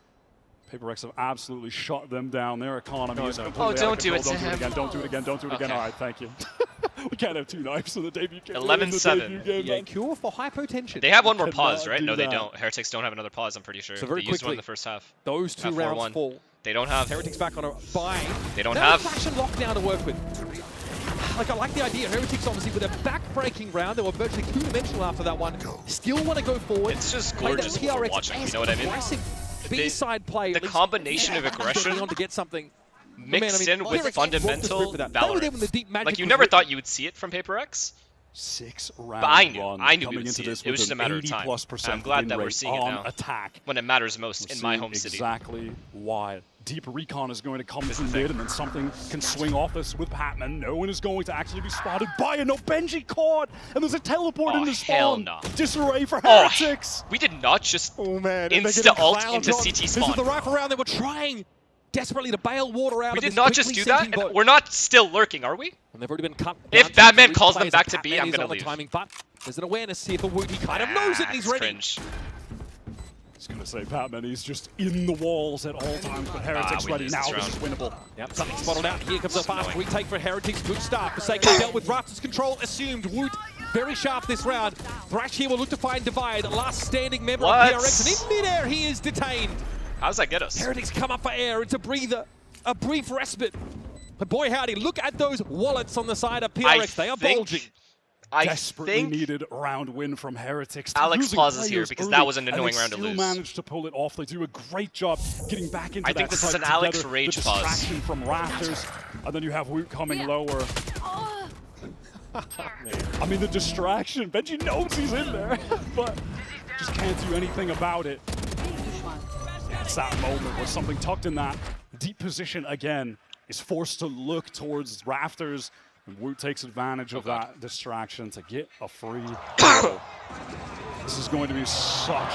PRX have absolutely shut them down. Their economy is completely Oh, don't do it to him. him. Don't do it again. Don't do it again. All right, thank you. We can't have 2 knives in the debut game. 11-7. Yeah, cure for hypotension. They have one more pause, right? No, they don't. Heretics don't have another pause, I'm pretty sure. So very they quickly, used one in the first half. Those 2 rounds fall. They don't have. Heretics back on a buy. They don't have. Faction lockdown to work with. Like, I like the idea. Heretics, obviously, with a back-breaking round, they were virtually 2-dimensional after that one. Still want to go forward. It's just gorgeous what we're watching, you know what I mean? B-side play. The combination of aggression on to get something. mixed in with fundamental valor. Like, you was never thought you would see it from PRX. 6-round But I knew we would into see this it. It was just a matter of time. I'm glad that we're seeing it now. Attack. When it matters most in my home city. Exactly why. Deep recon is going to come through mid, and then something can swing off this with Patman. No one is going to actually be spotted by it. No, Benji caught, and there's a teleport in the spawn. Hell no. Disarray for Heretics. We did not just insta-ult into CT spawn. This is the rifle round. They were trying desperately to bail water out of this. We did not just do that, and we're not still lurking, are we? And they've already been cut. If Batman calls them back to B, I'm going to leave. Timing, but there's an awareness here for Wood. He kind of knows it, and he's ready. Cringe. I was going to say, Batman, he's just in the walls at all times, but Heretics ready now. This is winnable. Yep, something spotted out. Here comes a fast retake for Heretics. Good start. Forsaken dealt with Raptors control. Assumed Wood very sharp this round. Thrash here will look to find Divide. Last standing member of PRX. And in midair, he is detained. How does that get us? Heretics come up for air. It's a breather. A brief respite. But boy, howdy, look at those wallets on the side of PRX. They are bulging. I desperately needed round win from Heretics. Alex Claus is here because that was an annoying round to lose. Still managed to pull it off. They do a great job getting back into that. I think this is an Alex rage the pause. Distraction from Raptors, and then you have Woot coming lower. I mean, the distraction. Benji knows he's in there, but just can't do anything about it. It's that moment where something tucked in that deep position again is forced to look towards Rafters. And Woot takes advantage of that distraction to get a free kill. This is going to be such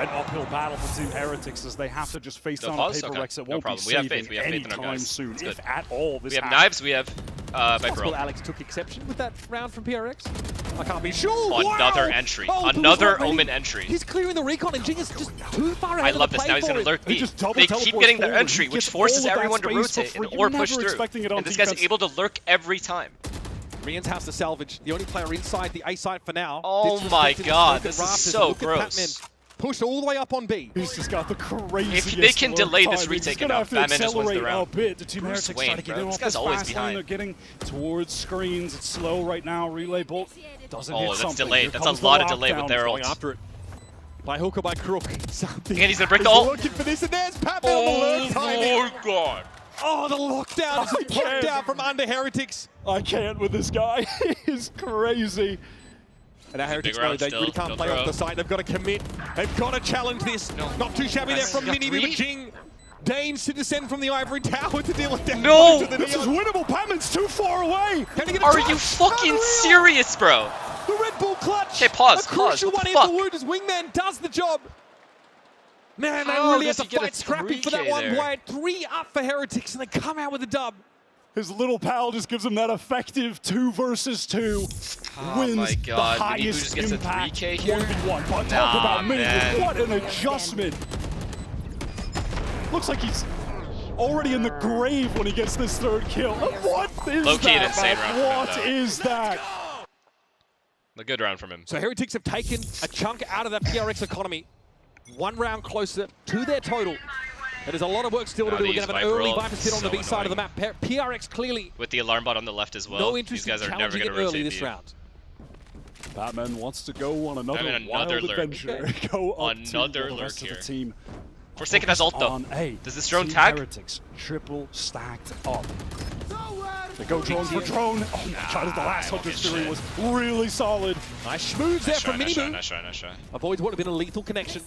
an uphill battle for Team Heretics as they have to just face down a PRX that won't be saving anytime soon, if at all. We have knives, we have Viper ult. Alex took exception with that round from PRX. I can't be sure. Another entry. Another Omen entry. He's clearing the recon, and Jing is just too far ahead. I love this. Now he's going to lurk B. They keep getting their entry, which forces everyone to rotate or push through. And this guy's able to lurk every time. Rian's has to salvage. The only player inside the A site for now. Oh my god, this is so gross. Pushed all the way up on B. He's just got the craziest. If they can delay this retake enough, Batman just wins the round. Bruce Wayne, bro. This guy's always behind. They're getting towards screens. It's slow right now. Relay bolt doesn't hit something. That's delayed. That's a lot of delay with their ult. After it. By hook or by crook. Something. And he's going to break the ult. Looking for this, and there's Batman on the lurk timing. Oh my god. Oh, the lockdown is popped out from under Heretics. I can't with this guy. He's crazy. And now Heretics know they really can't play off the side. They've got to commit. They've got to challenge this. No. Not too shabby there from Mini, but Jing deigns to descend from the ivory tower to deal with that. No! This is winnable. Batman's too far away. Are you fucking serious, bro? The Red Bull clutch. Okay, pause. A crucial one in for Wood as Wingman does the job. Man, they really have to fight scrappy for that one. Wyatt 3 up for Heretics, and they come out with a dub. His little pal just gives him that effective 2 versus 2. Wins my god, the highest just gets impact a 3K here? 1v1. But talk about Mini, what an adjustment. Looks like he's already in the grave when he gets this 3rd kill. What is Low-key that? insane round What is that? A good round from him. So Heretics have taken a chunk out of that PRX economy. 1 round closer to their total. There's a lot of work still to do. We're going to have an early Viper sit on the B side of the map. PRX clearly with the alarm bot on the left as well. No interest These guys in are never going to rotate this round. Batman wants to go on another wild adventure. Go up another to the rest lurk of the team. Forsaken has ult though. Does this drone tag? Heretics triple stacked up. They go drone for drone. Oh my god, the last Hunter's Fury was really solid. Nice schmooze there from Mini. Nice try. Avoids what would have been a lethal connection.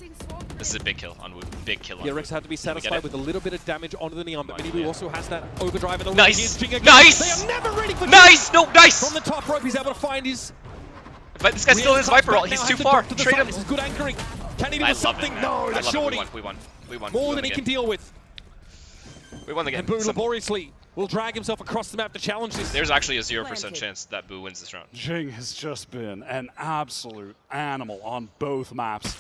This is a big kill on Wood. Big kill on Wood. Rex had to be satisfied with a little bit of damage onto the Neon, but Mini also has that overdrive in the Nice! Nice! They are never ready for Nice! No, nice! From the top rope, he's able to find his... But this guy still has Viper ult. He's too far. Trade him. This is good anchoring. Can he do something? No, the shorty. We won. More than he can deal with. We won the game. And Boo laboriously will drag himself across the map to challenge this. There's actually a 0% chance that Boo wins this round. Jing has just been an absolute animal on both maps.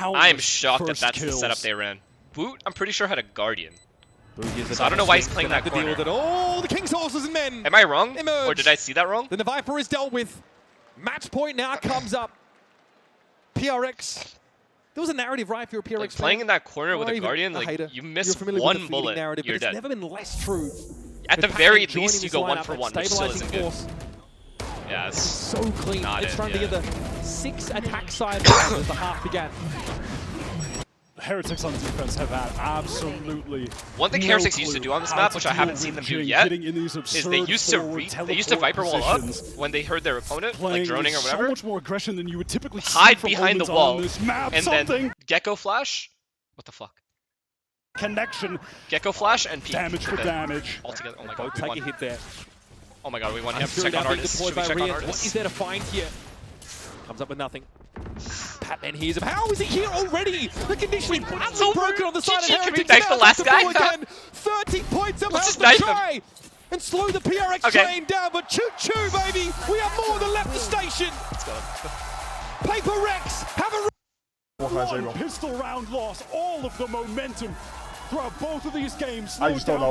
I'm shocked that that's the setup they ran. Boot, I'm pretty sure, had a Guardian. So I don't know why he's playing that corner. Oh, the King's horses and men. Am I wrong? Emerge. Or did I see that wrong? Then the Viper is dealt with. Match point now comes up. PRX. There was a narrative, right, if you're a PRX like, playing in that corner with a Guardian, like, you miss one bullet, narrative, you're but dead. It's never been less true. At the very least, you go 1-for-1, which still isn't good. Yeah, it's so clean. It's trying to get the 6 attack side as the half began. Heretics on defense have had absolutely one thing Heretics used to do on this map, which I haven't seen them do yet, is they used to Viper wall up when they heard their opponent, like droning or whatever. So much more aggression than you would typically see hide from behind the wall, and then Gecko Flash. What the fuck? Connection. Gecko Flash and peek. Damage for damage. Altogether. Oh my god, take a hit there. Oh my god, we won. Check on Artists. Should we check on Artists? What is there to find here? Comes up with nothing. Patman hears him. How is he here already? The conditioning utterly broken on the side of Heretics. Knife the last guy. Again. 30 points of health to try and slow the PRX train down, but choo-choo, baby. We have more than left the station. Let's go. Paper Rex have a one pistol round loss. All of the momentum throughout both of these games. I just don't know.